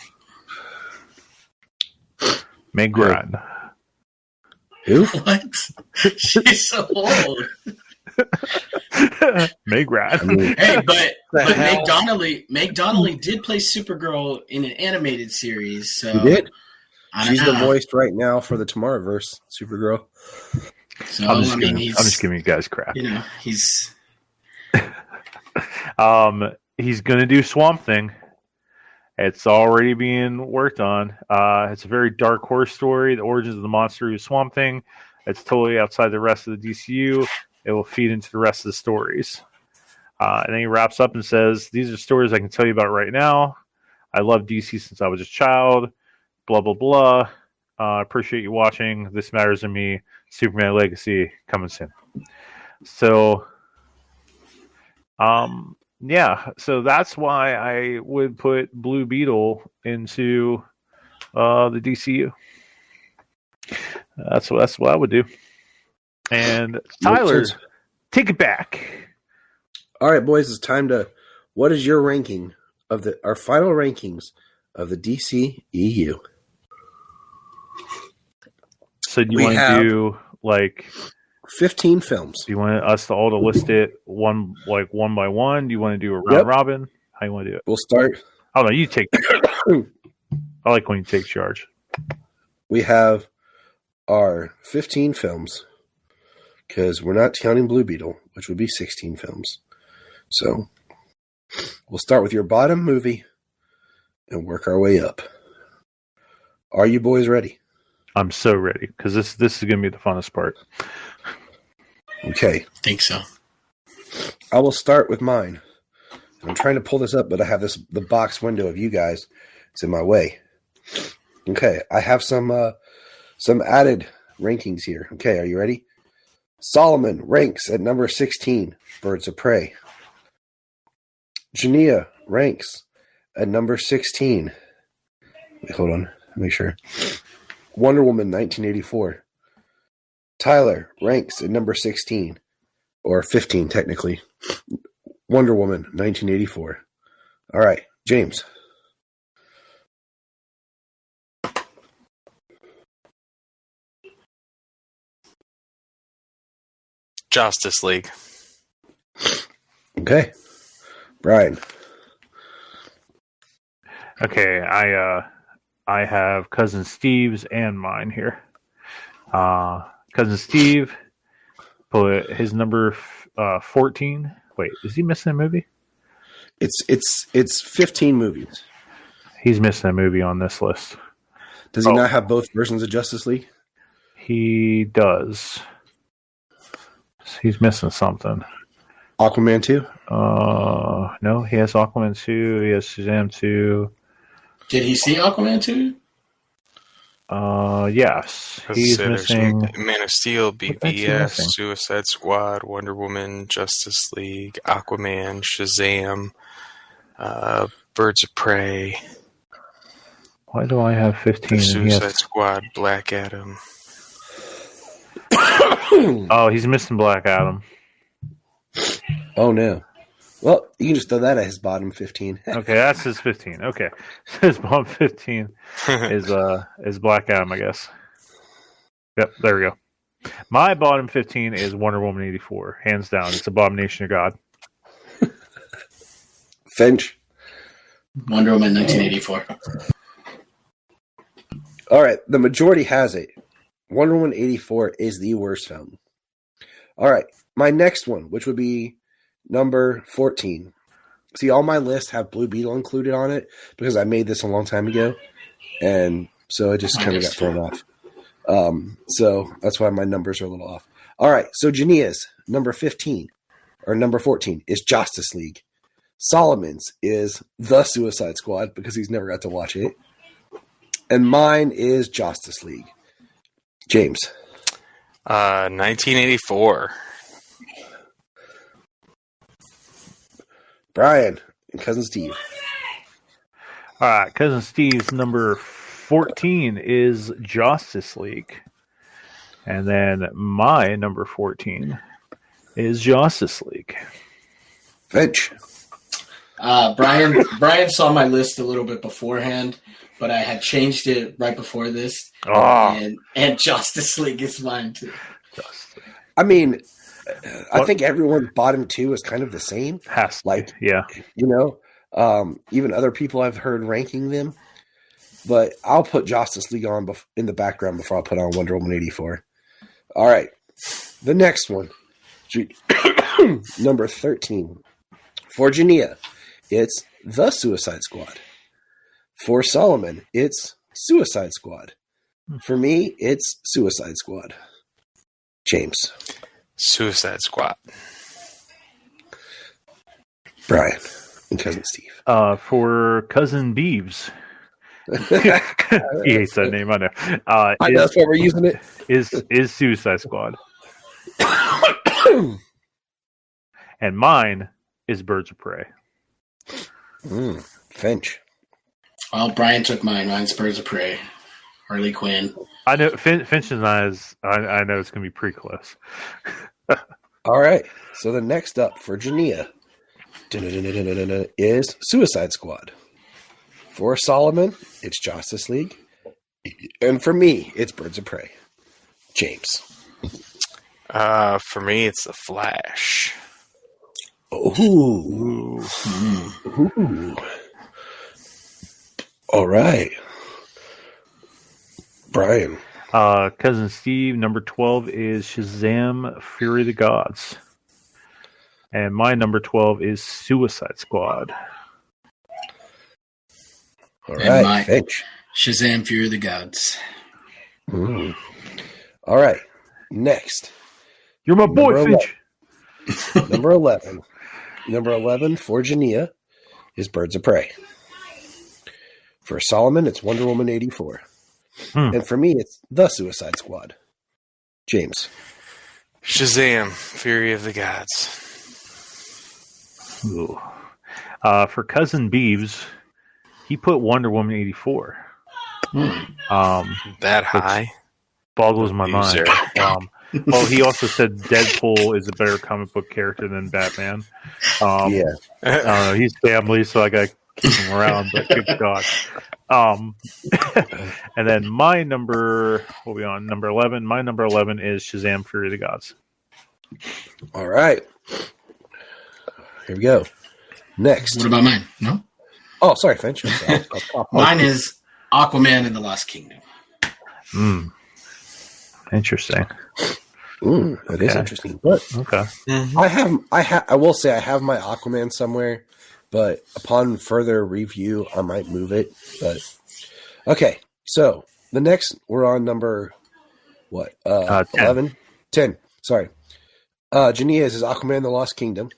Meg Ryan. Who? What? She's so old. Meg Ryan. Hey, but Meg Donnelly did play Supergirl in an animated series. So She did. I don't She's know. the voice right now for the Tomorrowverse, Supergirl. So I'm just giving you guys crap. You know, he's He's gonna do Swamp Thing. It's already being worked on. It's a very dark horse story. The origins of the monster is Swamp Thing. It's totally outside the rest of the DCU. It will feed into the rest of the stories. And then he wraps up and says, "These are stories I can tell you about right now. I love DC since I was a child. Blah, blah, blah. I appreciate you watching. This matters to me. Superman Legacy coming soon." So, yeah. So that's why I would put Blue Beetle into the DCU. That's what I would do. And Tyler, take it back. All right, boys, it's time to. What is your ranking of our final rankings of the DCEU? So do you want to do like 15 films? Do you want us to all to list it one by one? Do you want to do a round robin? How you want to do it? We'll start. I don't know. You take. I like when you take charge. We have our 15 films because we're not counting Blue Beetle, which would be 16 films. So we'll start with your bottom movie and work our way up. Are you boys ready? I'm so ready because this is going to be the funnest part. Okay. I think so. I will start with mine. I'm trying to pull this up, but I have the box window of you guys. It's in my way. Okay, I have some added rankings here. Okay, are you ready? Solomon ranks at number 16, Birds of Prey. Jania ranks at number 16. Wait, hold on, make sure. Wonder Woman 1984. Tyler ranks at number 16, or 15 technically. Wonder Woman 1984. All right, James. Justice League. Okay. Bryan. Okay, I have Cousin Steve's and mine here. Cousin Steve put his number 14. Wait, is he missing a movie? It's 15 movies. He's missing a movie on this list. Does he not have both versions of Justice League? He does. He's missing something. Aquaman 2? No, he has Aquaman 2. He has Shazam 2. Did he see Aquaman 2? Yes. He's missing Man of Steel, What else is he missing? BVS, Suicide Squad, Wonder Woman, Justice League, Aquaman, Shazam, Birds of Prey, Why do I have 15? The and he Suicide has... Squad, Black Adam. Oh, he's missing Black Adam. Oh, no. Well, you can just throw that at his bottom 15. Okay, that's his 15. Okay. His bottom 15 is Black Adam, I guess. Yep, there we go. My bottom 15 is Wonder Woman 84. Hands down. It's Abomination of God. Finch. Wonder Woman 1984. All right, the majority has it. Wonder Woman 84 is the worst film. All right, my next one, which would be number 14, See, all my lists have Blue Beetle included on it because I made this a long time ago, and so it just kind of got thrown off. So that's why my numbers are a little off. All right, so Jania's number 15 or number 14 is Justice League. Solomon's is The Suicide Squad because he's never got to watch it, and mine is Justice League. James, 1984. Bryan, and Cousin Steve. All right, Cousin Steve's number 14 is Justice League. And then my number 14 is Justice League. Finch. Bryan saw my list a little bit beforehand, but I had changed it right before this. Oh. And Justice League is mine too. I mean, I think everyone's bottom two is kind of the same. Has to, like, yeah. You know, even other people I've heard ranking them. But I'll put Justice League on in the background before I put on Wonder Woman 84. All right. The next one. Number 13. For Jania, it's The Suicide Squad. For Solomon, it's Suicide Squad. For me, it's Suicide Squad. James. Suicide Squad. Bryan and Cousin Steve. For Cousin Beeves. He hates that name, I know. I know that's why we're using it. Is Suicide Squad. And mine is Birds of Prey. Finch. Well, Bryan took mine. Mine's Birds of Prey. Harley Quinn. I know Finch and I know it's going to be pretty close. All right. So the next up for Jania is Suicide Squad. For Solomon, it's Justice League. And for me, it's Birds of Prey. James. For me, it's The Flash. Ooh. Ooh. All right. Bryan. Cousin Steve, number 12 is Shazam! Fury of the Gods. And my number 12 is Suicide Squad. All right, Finch. Shazam! Fury of the Gods. All right. Next. You're my boy, Finch. Number 11. Number 11 for Jania is Birds of Prey. For Solomon, it's Wonder Woman 84. And for me, it's The Suicide Squad. James. Shazam! Fury of the Gods. Ooh. For Cousin Beeves, he put Wonder Woman 84. That high? Boggles my mind. Well, he also said Deadpool is a better comic book character than Batman. He's family, so I got to keep him around, but good God. And then my number, we'll be on number 11. My number 11 is Shazam! Fury of the Gods. All right. Here we go. Next. What about mine? No? Oh, sorry, Finch. Mine is Aquaman and the Lost Kingdom. Interesting. That is interesting. But okay. I will say I have my Aquaman somewhere, but upon further review, I might move it. But okay, so the next we're on number 11? 10. Sorry. Jania's is Aquaman: The Lost Kingdom.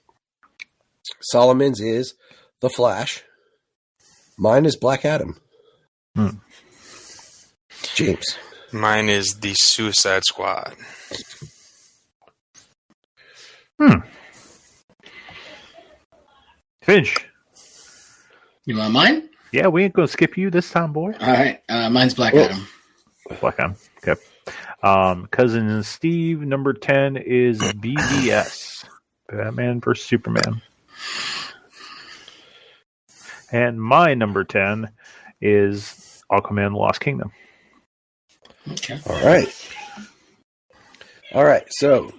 Solomon's is The Flash. Mine is Black Adam. James. Mine is The Suicide Squad. Finch. You want mine? Yeah, we ain't gonna skip you this time, boy. All right. Mine's Black Adam. Black Adam. Okay. Cousin Steve, number 10 is BVS. Batman vs. Superman. And my number 10 is Aquaman: The Lost Kingdom. Okay. All right. So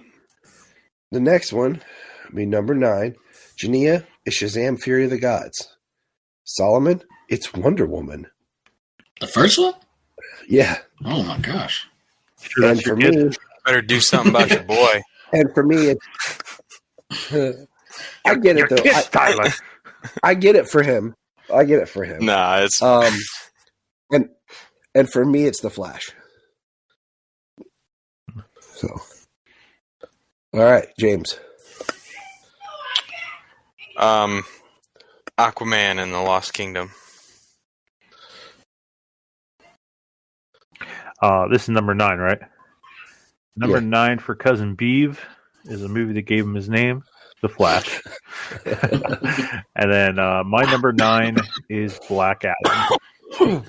the next one, number 9, Jania is Shazam! Fury of the Gods. Solomon, it's Wonder Woman. The first one? Yeah. Oh my gosh. Sure, and for me, better do something about your boy. And for me, it's I get it though. Tyler. I get it for him. Nah, it's and for me, it's the Flash. So, all right, James. Aquaman and the Lost Kingdom. This is number 9, right? Number Yeah. 9 for Cousin Beeve is a movie that gave him his name, The Flash. And then my number 9 is Black Adam.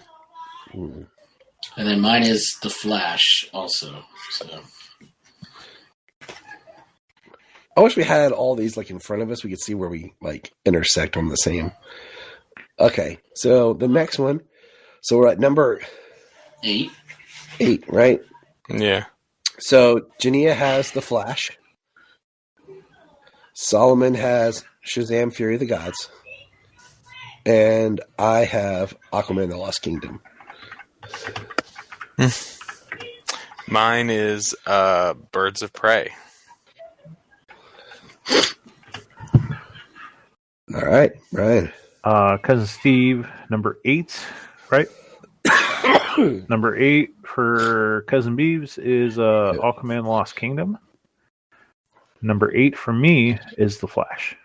And then mine is The Flash also. So I wish we had all these like in front of us. We could see where we like intersect on the same. Okay, so the next one. So we're at number 8. 8, right? Yeah. So Jania has The Flash. Solomon has Shazam! Fury of the Gods. And I have Aquaman: The Lost Kingdom. Mine is Birds of Prey. All right, Bryan. Cousin Steve, number 8, right? Number 8 for Cousin Beeves is Aquaman Lost Kingdom. Number 8 for me is The Flash.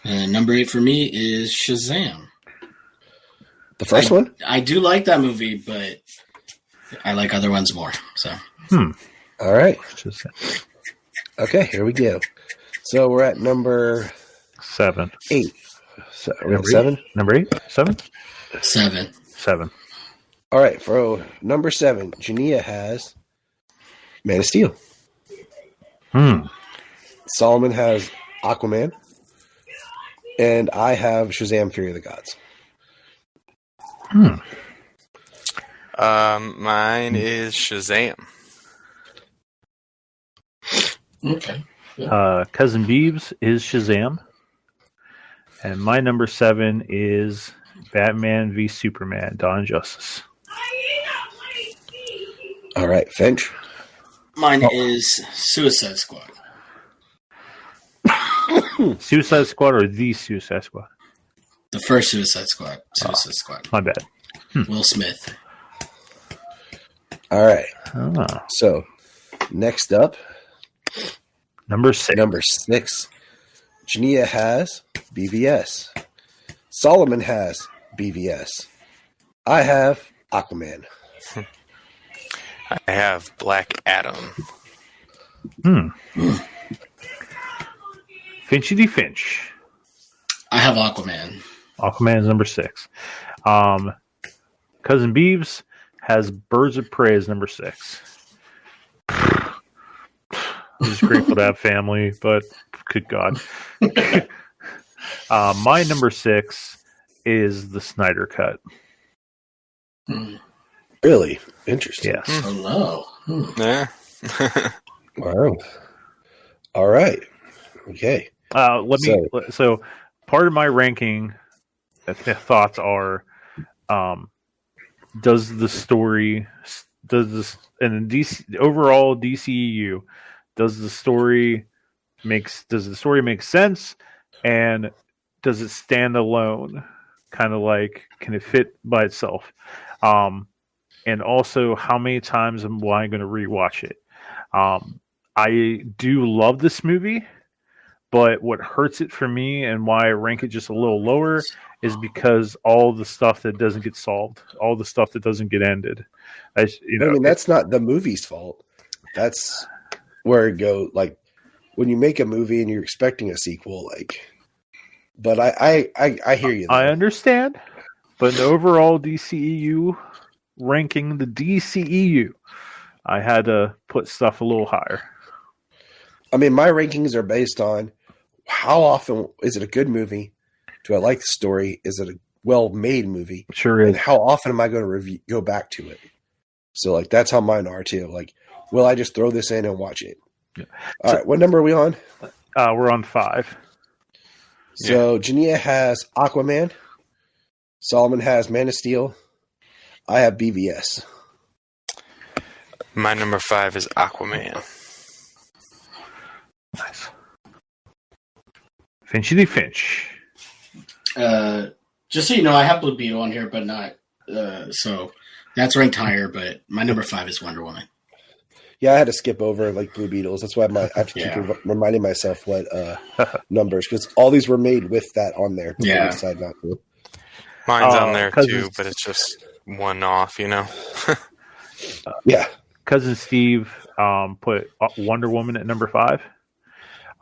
And number 8 for me is Shazam. The first one? I do like that movie, but I like other ones more. So All right. Shazam. Okay, here we go. So we're at number 7. 8. So we're at Number 7? 8? Number 8? 7? 7. 7. All right, for number 7, Jania has Man of Steel. Solomon has Aquaman. And I have Shazam! Fury of the Gods. Mine is Shazam. Okay. Cousin Beeves is Shazam. And my number 7 is Batman v Superman, Dawn of Justice. All right, Finch. Mine is Suicide Squad. Suicide Squad or The Suicide Squad? The first Suicide Squad. Suicide Squad. My bad. Will Smith. All right. Ah, So next up, number 6. number 6, Jania has BVS. Solomon has BVS. I have Aquaman. I have Black Adam. Finchy D. Finch. I have Aquaman. Aquaman is number 6. Cousin Beeves has Birds of Prey as number 6. I'm just grateful to have family, but good God. My number 6 is the Snyder Cut. Really interesting. Yes. Oh no. Yeah. Wow. All right. Okay. So part of my ranking thoughts are, does the story overall DCEU, does the story make sense, and does it stand alone? Kind of like, can it fit by itself? And also, how many times am I going to rewatch it? I do love this movie, but what hurts it for me and why I rank it just a little lower is because all the stuff that doesn't get solved, all the stuff that doesn't get ended. I mean, that's not the movie's fault. That's where it goes. Like when you make a movie and you're expecting a sequel, like. But I hear you. I understand, but an overall DCEU ranking, the DCEU, I had to put stuff a little higher. I mean, my rankings are based on how often is it a good movie? Do I like the story? Is it a well-made movie? Sure is. And how often am I going to go back to it? So, like, that's how mine are too. Like, will I just throw this in and watch it? Yeah. All right, what number are we on? We're on 5. So, Jania has Aquaman. Solomon has Man of Steel. I have BVS. My number 5 is Aquaman. Nice. Finchy Finch. Just so you know, I have Blue Beetle on here, but not so that's ranked higher. But my number 5 is Wonder Woman. Yeah, I had to skip over like Blue Beetles. That's why I have to keep reminding myself what numbers, because all these were made with that on there. Yeah. I decided not to. Mine's on there Cousin- too, but it's just one off, you know. Yeah. Cousin Steve put Wonder Woman at number 5.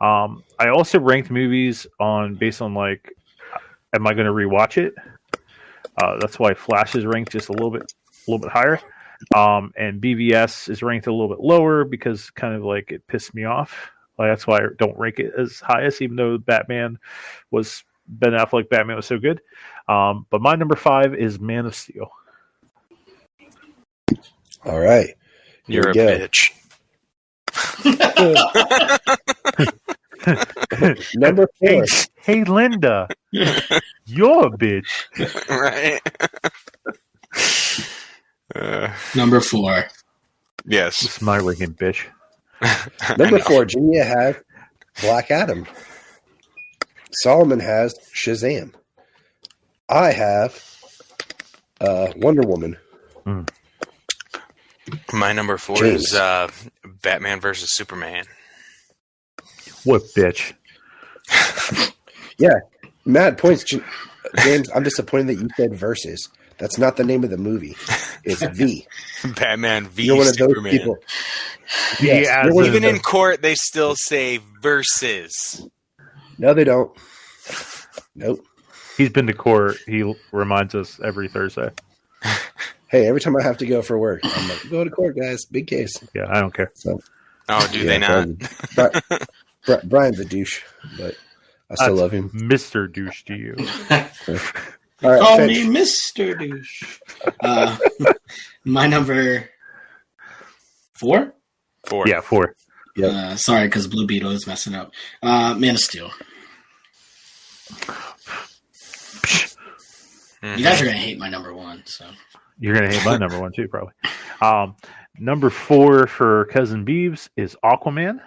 I also ranked movies based on like, am I going to rewatch it? That's why Flash is ranked just a little bit higher. And BVS is ranked a little bit lower because kind of like it pissed me off. Like, that's why I don't rank it as highest, even though Ben Affleck Batman was so good. But my number 5 is Man of Steel. All right. You're a Here we bitch. Number 4. Hey, Linda, you're a bitch. Right? Number 4. Yes. It's my ranking, bitch. Number 4, Jania has Black Adam. Solomon has Shazam. I have Wonder Woman. My number 4 James. is Batman versus Superman. What bitch? Yeah. Mad points, James. I'm disappointed that you said versus. That's not the name of the movie. It's V. Batman v You're one of those Superman. people. Yeah, Yes, you're one of Even those- in court, they still say versus. No, they don't. Nope. He's been to court. He reminds us every Thursday. Hey, every time I have to go for work, I'm like, go to court, guys. Big case. Yeah, I don't care. So, Oh, do they not? Brian's a douche, but I still love him. Mr. Douche to you. All right, Call Finch. me Mr. Douche. My number 4? 4. Yeah, 4. Yep. Sorry, because Blue Beetle is messing up. Man of Steel. Mhm. You guys are gonna hate my number 1. So You're going to hate my number 1 too, probably. Number 4 for Cousin Beeves is Aquaman.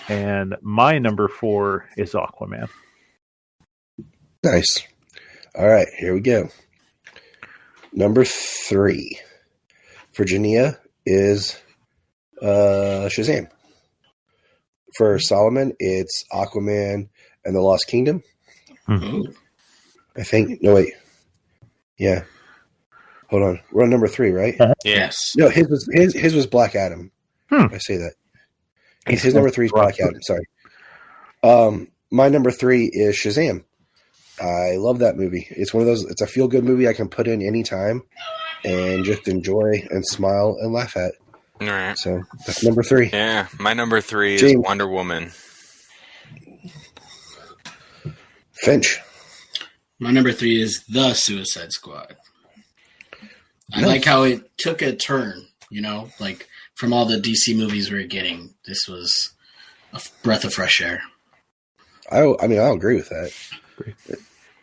And my number 4 is Aquaman. Nice. All right, here we go. Number 3 for Jania is Shazam. For Solomon, it's Aquaman and the Lost Kingdom. ooh. I think. No, wait. Yeah. Hold on. We're on number 3, right? Yes. No, his was Black Adam. I say that. His number 3 is Black Adam. Sorry. My number 3 is Shazam. I love that movie. It's one of those. It's a feel good movie I can put in anytime and just enjoy and smile and laugh at. All right. So that's number 3. Yeah, my number 3 is James. Wonder Woman. Finch. My number 3 is The Suicide Squad. I Nice. like how it took a turn, like from all the DC movies we were getting. This was a breath of fresh air. I mean, I'll agree with that.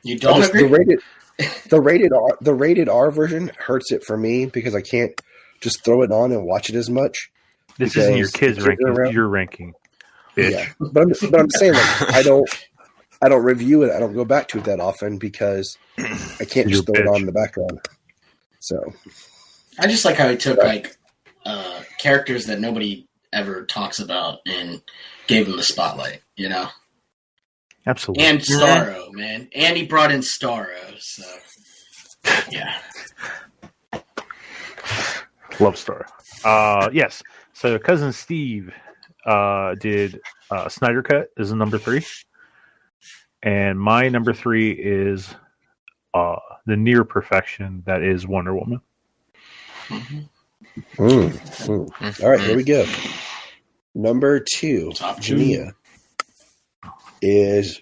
You don't agree? The rated R version hurts it for me because I can't just throw it on and watch it as much. This isn't your Because kids' the kids are ranking. around. Your ranking, bitch. Yeah, but I'm saying like I don't review it. I don't go back to it that often because I can't just You're throw it a bitch. on in the background. So I just like how he took characters that nobody ever talks about and gave them the spotlight, Absolutely. And Starro, man. And he brought in Starro, so yeah. Love Star. Yes. So Cousin Steve did Snyder Cut is a number 3. And my number 3 is the near perfection that is Wonder Woman. All right, here we go. Number 2, Top 2. Jania, is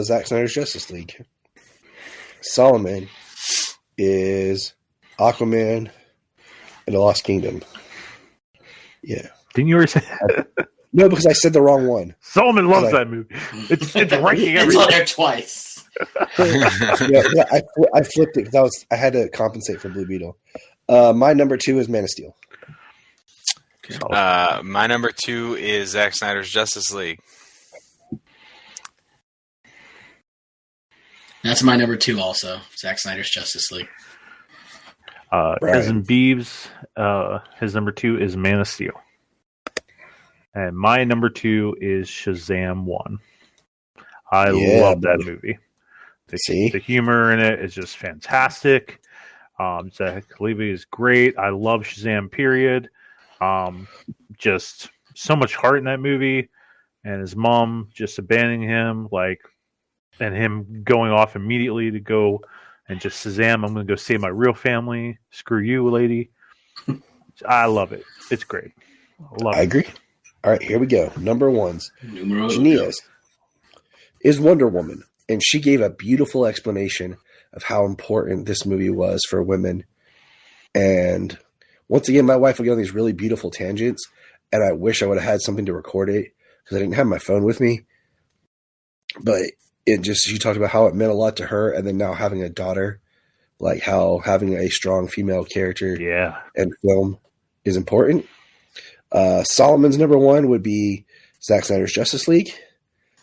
Zack Snyder's Justice League. Solomon is Aquaman and the Lost Kingdom. Yeah. Didn't you already say No, because I said the wrong one. Solomon loves Like- that movie. It's ranking It's everything. on there twice. Yeah, I flipped it because I had to compensate for Blue Beetle. My number 2 is Man of Steel. My number 2 is Zack Snyder's Justice League. That's my number 2 also. Zack Snyder's Justice League. Cousin Beeves, his number 2 is Man of Steel. And my number 2 is Shazam 1. I love that movie. The humor in it is just fantastic. Zach Levy is great. I love Shazam, period. Just so much heart in that movie. And his mom just abandoning him, and him going off immediately to go and just Shazam, I'm going to go save my real family. Screw you, lady. I love it. It's great. I agree. All right, here we go. Number 1s. Jania's is Wonder Woman. And she gave a beautiful explanation of how important this movie was for women. And once again, my wife will get on these really beautiful tangents, and I wish I would have had something to record it because I didn't have my phone with me. But she talked about how it meant a lot to her, and then now having a daughter, like how having a strong female character in film is important. Solomon's number 1 would be Zack Snyder's Justice League.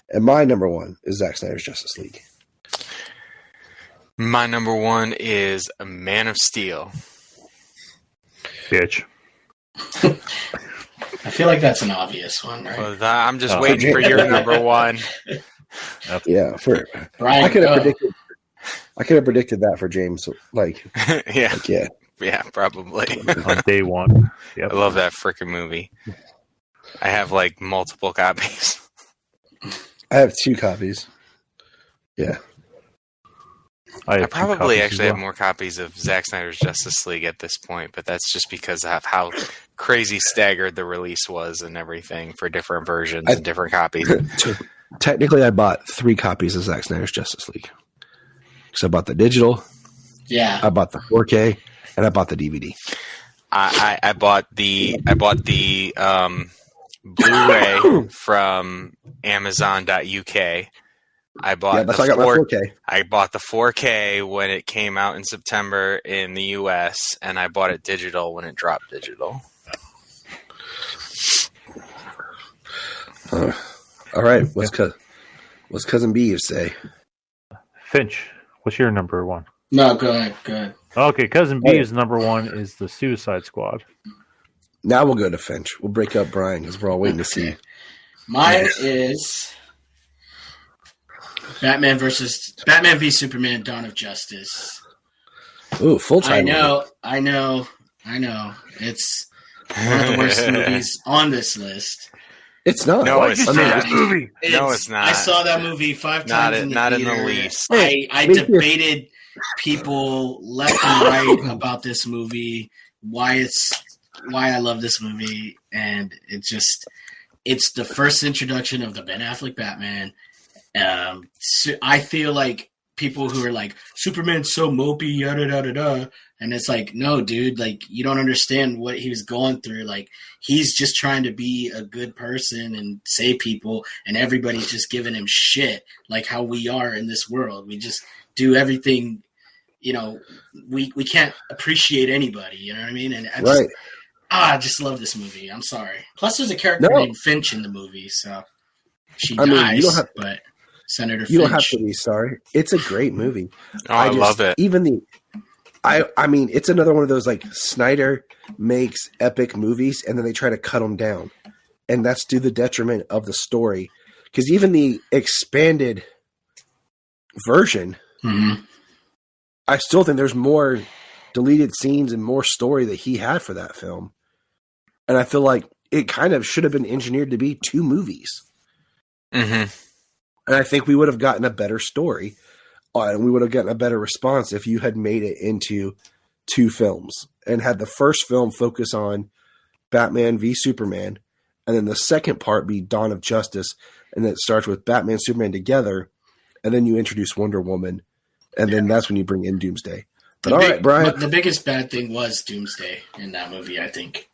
And my number 1 is Zack Snyder's Justice League. My number 1 is Man of Steel. Bitch. I feel like that's an obvious one, right? Well, I'm just waiting for your number 1. Yeah, Brian, I could have predicted that for James. Yeah, probably. On day 1. Yep. I love that freaking movie. I have multiple copies. I have 2 copies. Yeah. I probably actually have more copies of Zack Snyder's Justice League at this point, but that's just because of how crazy staggered the release was and everything for different versions and different copies. Technically, I bought 3 copies of Zack Snyder's Justice League. Because I bought the digital, I bought the 4K, and I bought the DVD. I bought the Blu-ray from Amazon.uk. I bought I got my 4K. I bought the 4K when it came out in September in the US, and I bought it digital when it dropped digital. All right, what's Cousin Beeves say? Finch, what's your number 1? No, go ahead. Okay, Cousin Beeves' number 1 is the Suicide Squad. Now we'll go to Finch. We'll break up Brian because we're all waiting to see. Mine is Batman v Superman: Dawn of Justice. Ooh, full time. I know. It's one of the worst movies on this list. It's not. No, it's not. Movie. No, it's not. I saw that movie 5 times. Not in the in the least. I debated people left and right about this movie, why I love this movie, and it's the first introduction of the Ben Affleck Batman. I feel like people who are like, Superman's so mopey, yada da da da, and it's like, no, dude, you don't understand what he was going through. He's just trying to be a good person and save people, and everybody's just giving him shit, like how we are in this world. We just do everything, we can't appreciate anybody, you know what I mean? And I just love this movie. I'm sorry. Plus, there's a character named Finch in the movie, so she dies, but Senator Finch. You don't have to be sorry. It's a great movie. I love it. I mean, it's another one of those Snyder makes epic movies and then they try to cut them down. And that's to the detriment of the story. Because even the expanded version, I still think there's more deleted scenes and more story that he had for that film. And I feel like it kind of should have been engineered to be 2 movies. Mm-hmm. And I think we would have gotten a better story. And we would have gotten a better response if you had made it into 2 films and had the first film focus on Batman v Superman, and then the second part be Dawn of Justice, and then it starts with Batman and Superman together, and then you introduce Wonder Woman, and then that's when you bring in Doomsday. But all right, Brian. The biggest bad thing was Doomsday in that movie, I think.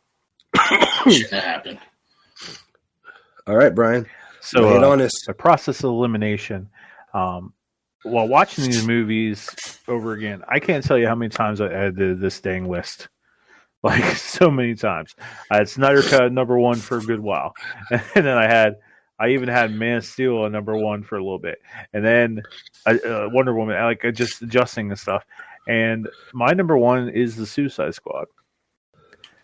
Shouldn't have happened. All right, Brian. So the process of elimination. While watching these movies over again, I can't tell you how many times I added this dang list. So many times. I had Snyder Cut number 1 for a good while. And then I I even had Man of Steel at number 1 for a little bit, and then Wonder Woman, like just adjusting and stuff. And my number 1 is the Suicide Squad.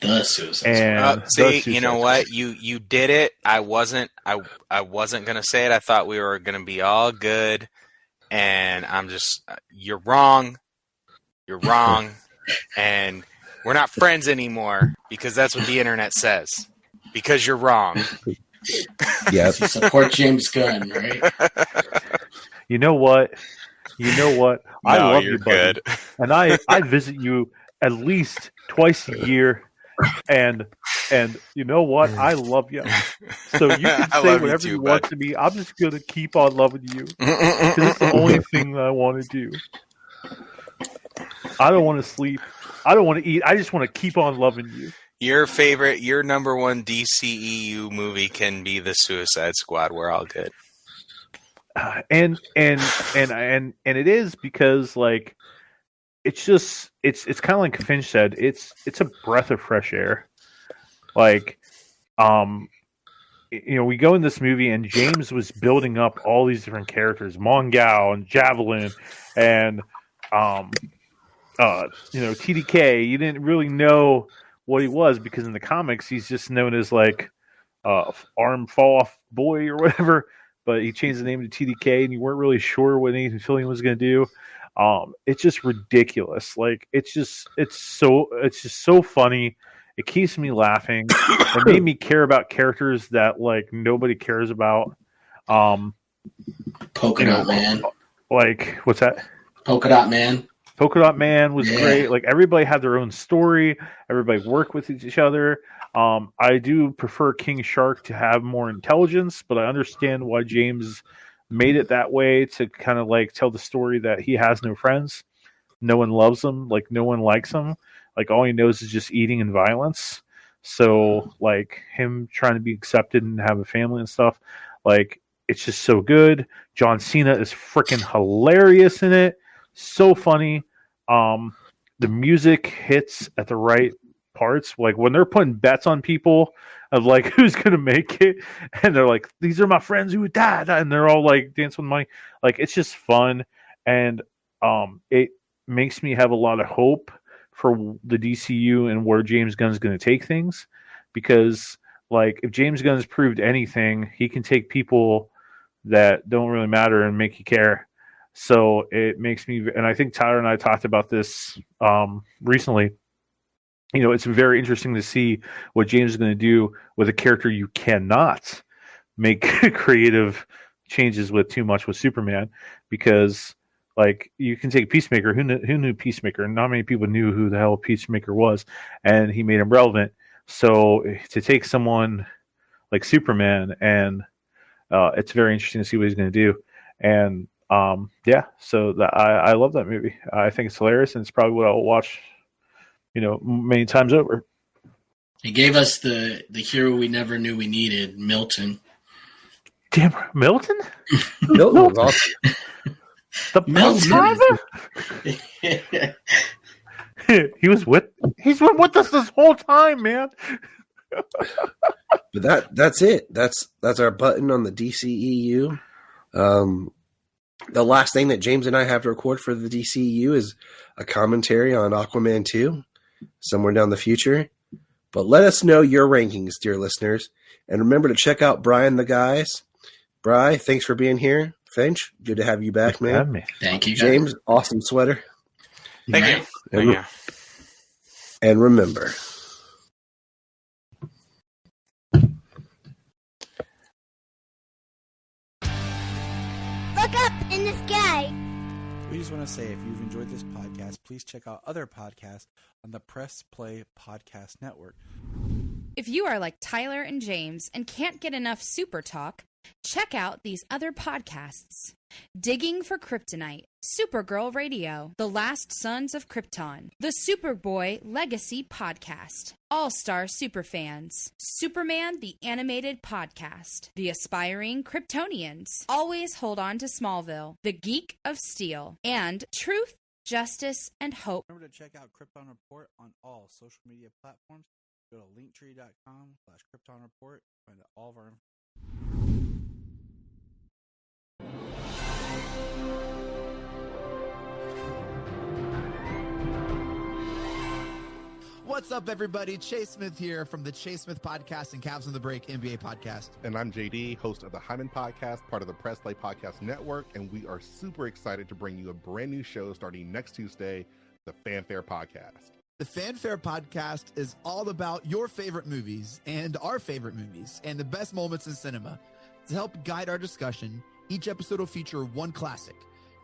The Suicide Squad. See, you know what? You did it. I wasn't gonna say it. I thought we were gonna be all good, and I'm just you're wrong. You're wrong, and we're not friends anymore because that's what the internet says. Because you're wrong. Yeah. You support James Gunn, right? You know what? I love you're you, buddy. good. And I visit you at least twice a year. And you know what? I love you. So you can I say love you whatever too, you want bud. to me. I'm just going to keep on loving you. Because it's the only thing that I want to do. I don't want to sleep. I don't want to eat. I just want to keep on loving you. Your number 1 DCEU movie can be the Suicide Squad. We're all good. And it is because like it's just it's kind of like Finch said, it's a breath of fresh air. Like we go in this movie and James was building up all these different characters, Mongao and Javelin and TDK. You didn't really know what he was because in the comics he's just known as like arm fall off boy or whatever, but he changed the name to TDK and you weren't really sure what Nathan Fillion was going to do. It's just ridiculous. Like it's just so funny. It keeps me laughing. It made me care about characters that like nobody cares about. Polka Dot Man. Like what's that? Polka Dot Man. Polka Dot Man was great. Like everybody had their own story. Everybody worked with each other. I do prefer King Shark to have more intelligence, but I understand why James made it that way to kind of like tell the story that he has no friends. No one loves him. Like no one likes him. Like all he knows is just eating and violence. So like him trying to be accepted and have a family and stuff, like it's just so good. John Cena is freaking hilarious in it. So funny. The music hits at the right parts. Like when they're putting bets on people of like who's gonna make it, and they're like, "These are my friends who died," and they're all like dancing with money. Like it's just fun, and it makes me have a lot of hope for the DCU and where James Gunn's going to take things, because like if James Gunn's proved anything, he can take people that don't really matter and make you care. So it makes me, and I think Tyler and I talked about this recently. It's very interesting to see what James is going to do with a character you cannot make creative changes with too much with Superman, because like you can take Peacemaker. Who knew Peacemaker? Not many people knew who the hell Peacemaker was, and he made him relevant. So to take someone like Superman, and it's very interesting to see what he's going to do. And so I love that movie. I think it's hilarious, and it's probably what I'll watch, many times over. He gave us the hero we never knew we needed, Milton. Damn, Milton? Milton was awesome. The Milton. He's been with us this whole time, man. But that's it. That's our button on the DCEU. The last thing that James and I have to record for the DCEU is a commentary on Aquaman 2 somewhere down the future. But let us know your rankings, dear listeners. And remember to check out Bryan the Guys. Bri, thanks for being here. Finch, good to have you back, man. Thank you, James, awesome sweater. Thank you. And remember, Look up in the sky. We just want to say if you've enjoyed this podcast, please check out other podcasts on the Press Play Podcast Network. If you are like Tyler and James and can't get enough super talk, check out these other podcasts. Digging for Kryptonite, Supergirl Radio, The Last Sons of Krypton, The Superboy Legacy Podcast, All-Star Superfans, Superman the Animated Podcast, The Aspiring Kryptonians, Always Hold On to Smallville, The Geek of Steel, and Truth, Justice, and Hope. Remember to check out Krypton Report on all social media platforms. Go to linktree.com/KryptonReport. Find out all of our information. What's up, everybody? Chase Smith here from the Chase Smith Podcast and Cavs on the Break NBA Podcast. And I'm JD, host of the Hyman Podcast, part of the Press Play Podcast Network, and we are super excited to bring you a brand new show starting next Tuesday, the Fanfare Podcast. The Fanfare Podcast is all about your favorite movies and our favorite movies and the best moments in cinema. To help guide our discussion, each episode will feature one classic,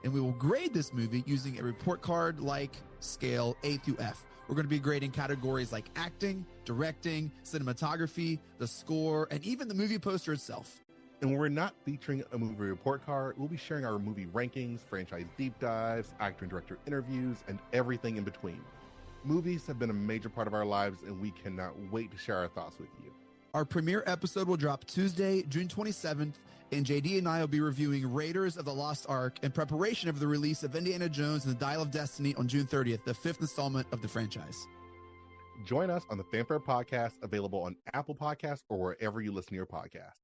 and we will grade this movie using a report card-like scale A through F. We're going to be grading categories like acting, directing, cinematography, the score, and even the movie poster itself. And when we're not featuring a movie report card, we'll be sharing our movie rankings, franchise deep dives, actor and director interviews, and everything in between. Movies have been a major part of our lives, and we cannot wait to share our thoughts with you. Our premiere episode will drop Tuesday, June 27th, and JD and I will be reviewing Raiders of the Lost Ark in preparation of the release of Indiana Jones and the Dial of Destiny on June 30th, the fifth installment of the franchise. Join us on the Fanfare Podcast, available on Apple Podcasts or wherever you listen to your podcast.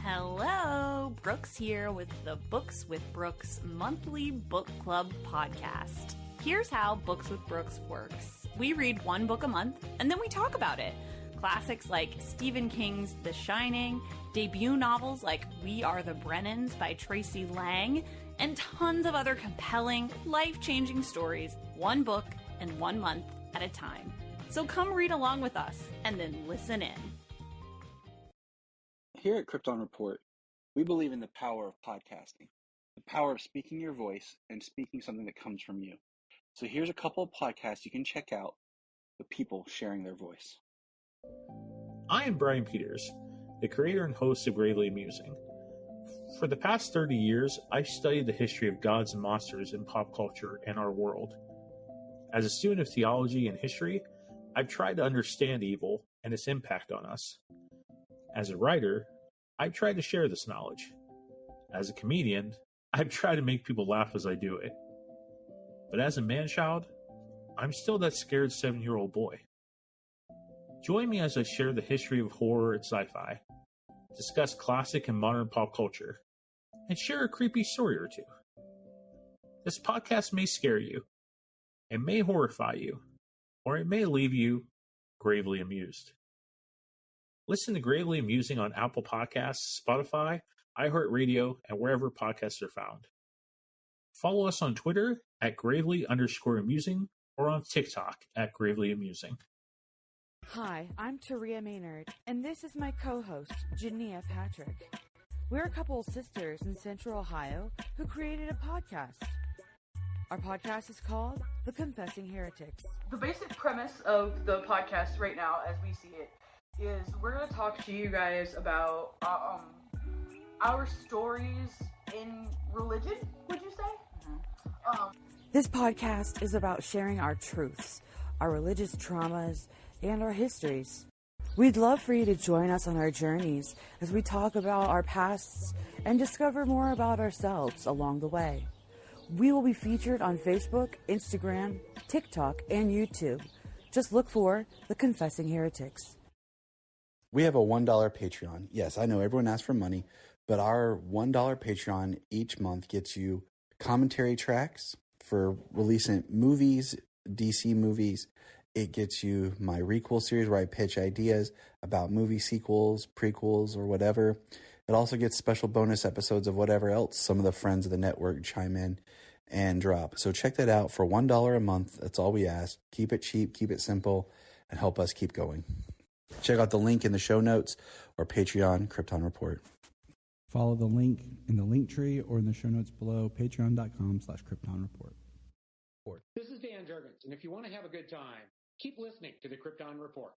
Hello, Brooks here with the Books with Brooks monthly book club podcast. Here's how Books with Brooks works. We read one book a month, and then we talk about it. Classics like Stephen King's The Shining, debut novels like We Are the Brennans by Tracy Lang, and tons of other compelling, life-changing stories, one book and 1 month at a time. So come read along with us, and then listen in. Here at Krypton Report, we believe in the power of podcasting, the power of speaking your voice and speaking something that comes from you. So here's a couple of podcasts you can check out with people sharing their voice. I am Bryan Peters, the creator and host of Gravely Amusing. For the past 30 years, I've studied the history of gods and monsters in pop culture and our world. As a student of theology and history, I've tried to understand evil and its impact on us. As a writer, I've tried to share this knowledge. As a comedian, I've tried to make people laugh as I do it. But as a man-child, I'm still that scared 7-year-old boy. Join me as I share the history of horror and sci-fi, discuss classic and modern pop culture, and share a creepy story or two. This podcast may scare you, it may horrify you, or it may leave you gravely amused. Listen to Gravely Amusing on Apple Podcasts, Spotify, iHeartRadio, and wherever podcasts are found. Follow us on Twitter at gravely_amusing or on TikTok at Gravely Amusing. Hi, I'm Taria Maynard, and this is my co-host, Jania Patrick. We're a couple of sisters in Central Ohio who created a podcast. Our podcast is called The Confessing Heretics. The basic premise of the podcast right now, as we see it, is we're going to talk to you guys about our stories in religion, would you say? This podcast is about sharing our truths, our religious traumas, and our histories. We'd love for you to join us on our journeys as we talk about our pasts and discover more about ourselves along the way. We will be featured on Facebook, Instagram, TikTok, and YouTube. Just look for The Confessing Heretics. We have a $1 Patreon. Yes, I know everyone asks for money, but our $1 Patreon each month gets you commentary tracks for releasing movies, DC movies. It gets you my requel series where I pitch ideas about movie sequels, prequels, or whatever. It also gets special bonus episodes of whatever else some of the friends of the network chime in and drop. So check that out for $1 a month. That's all we ask. Keep it cheap, keep it simple, and help us keep going. Check out the link in the show notes or Patreon Krypton Report. Follow the link in the link tree or in the show notes below, patreon.com/Krypton Report. This is Dan Jurgens, and if you want to have a good time, keep listening to the Krypton Report.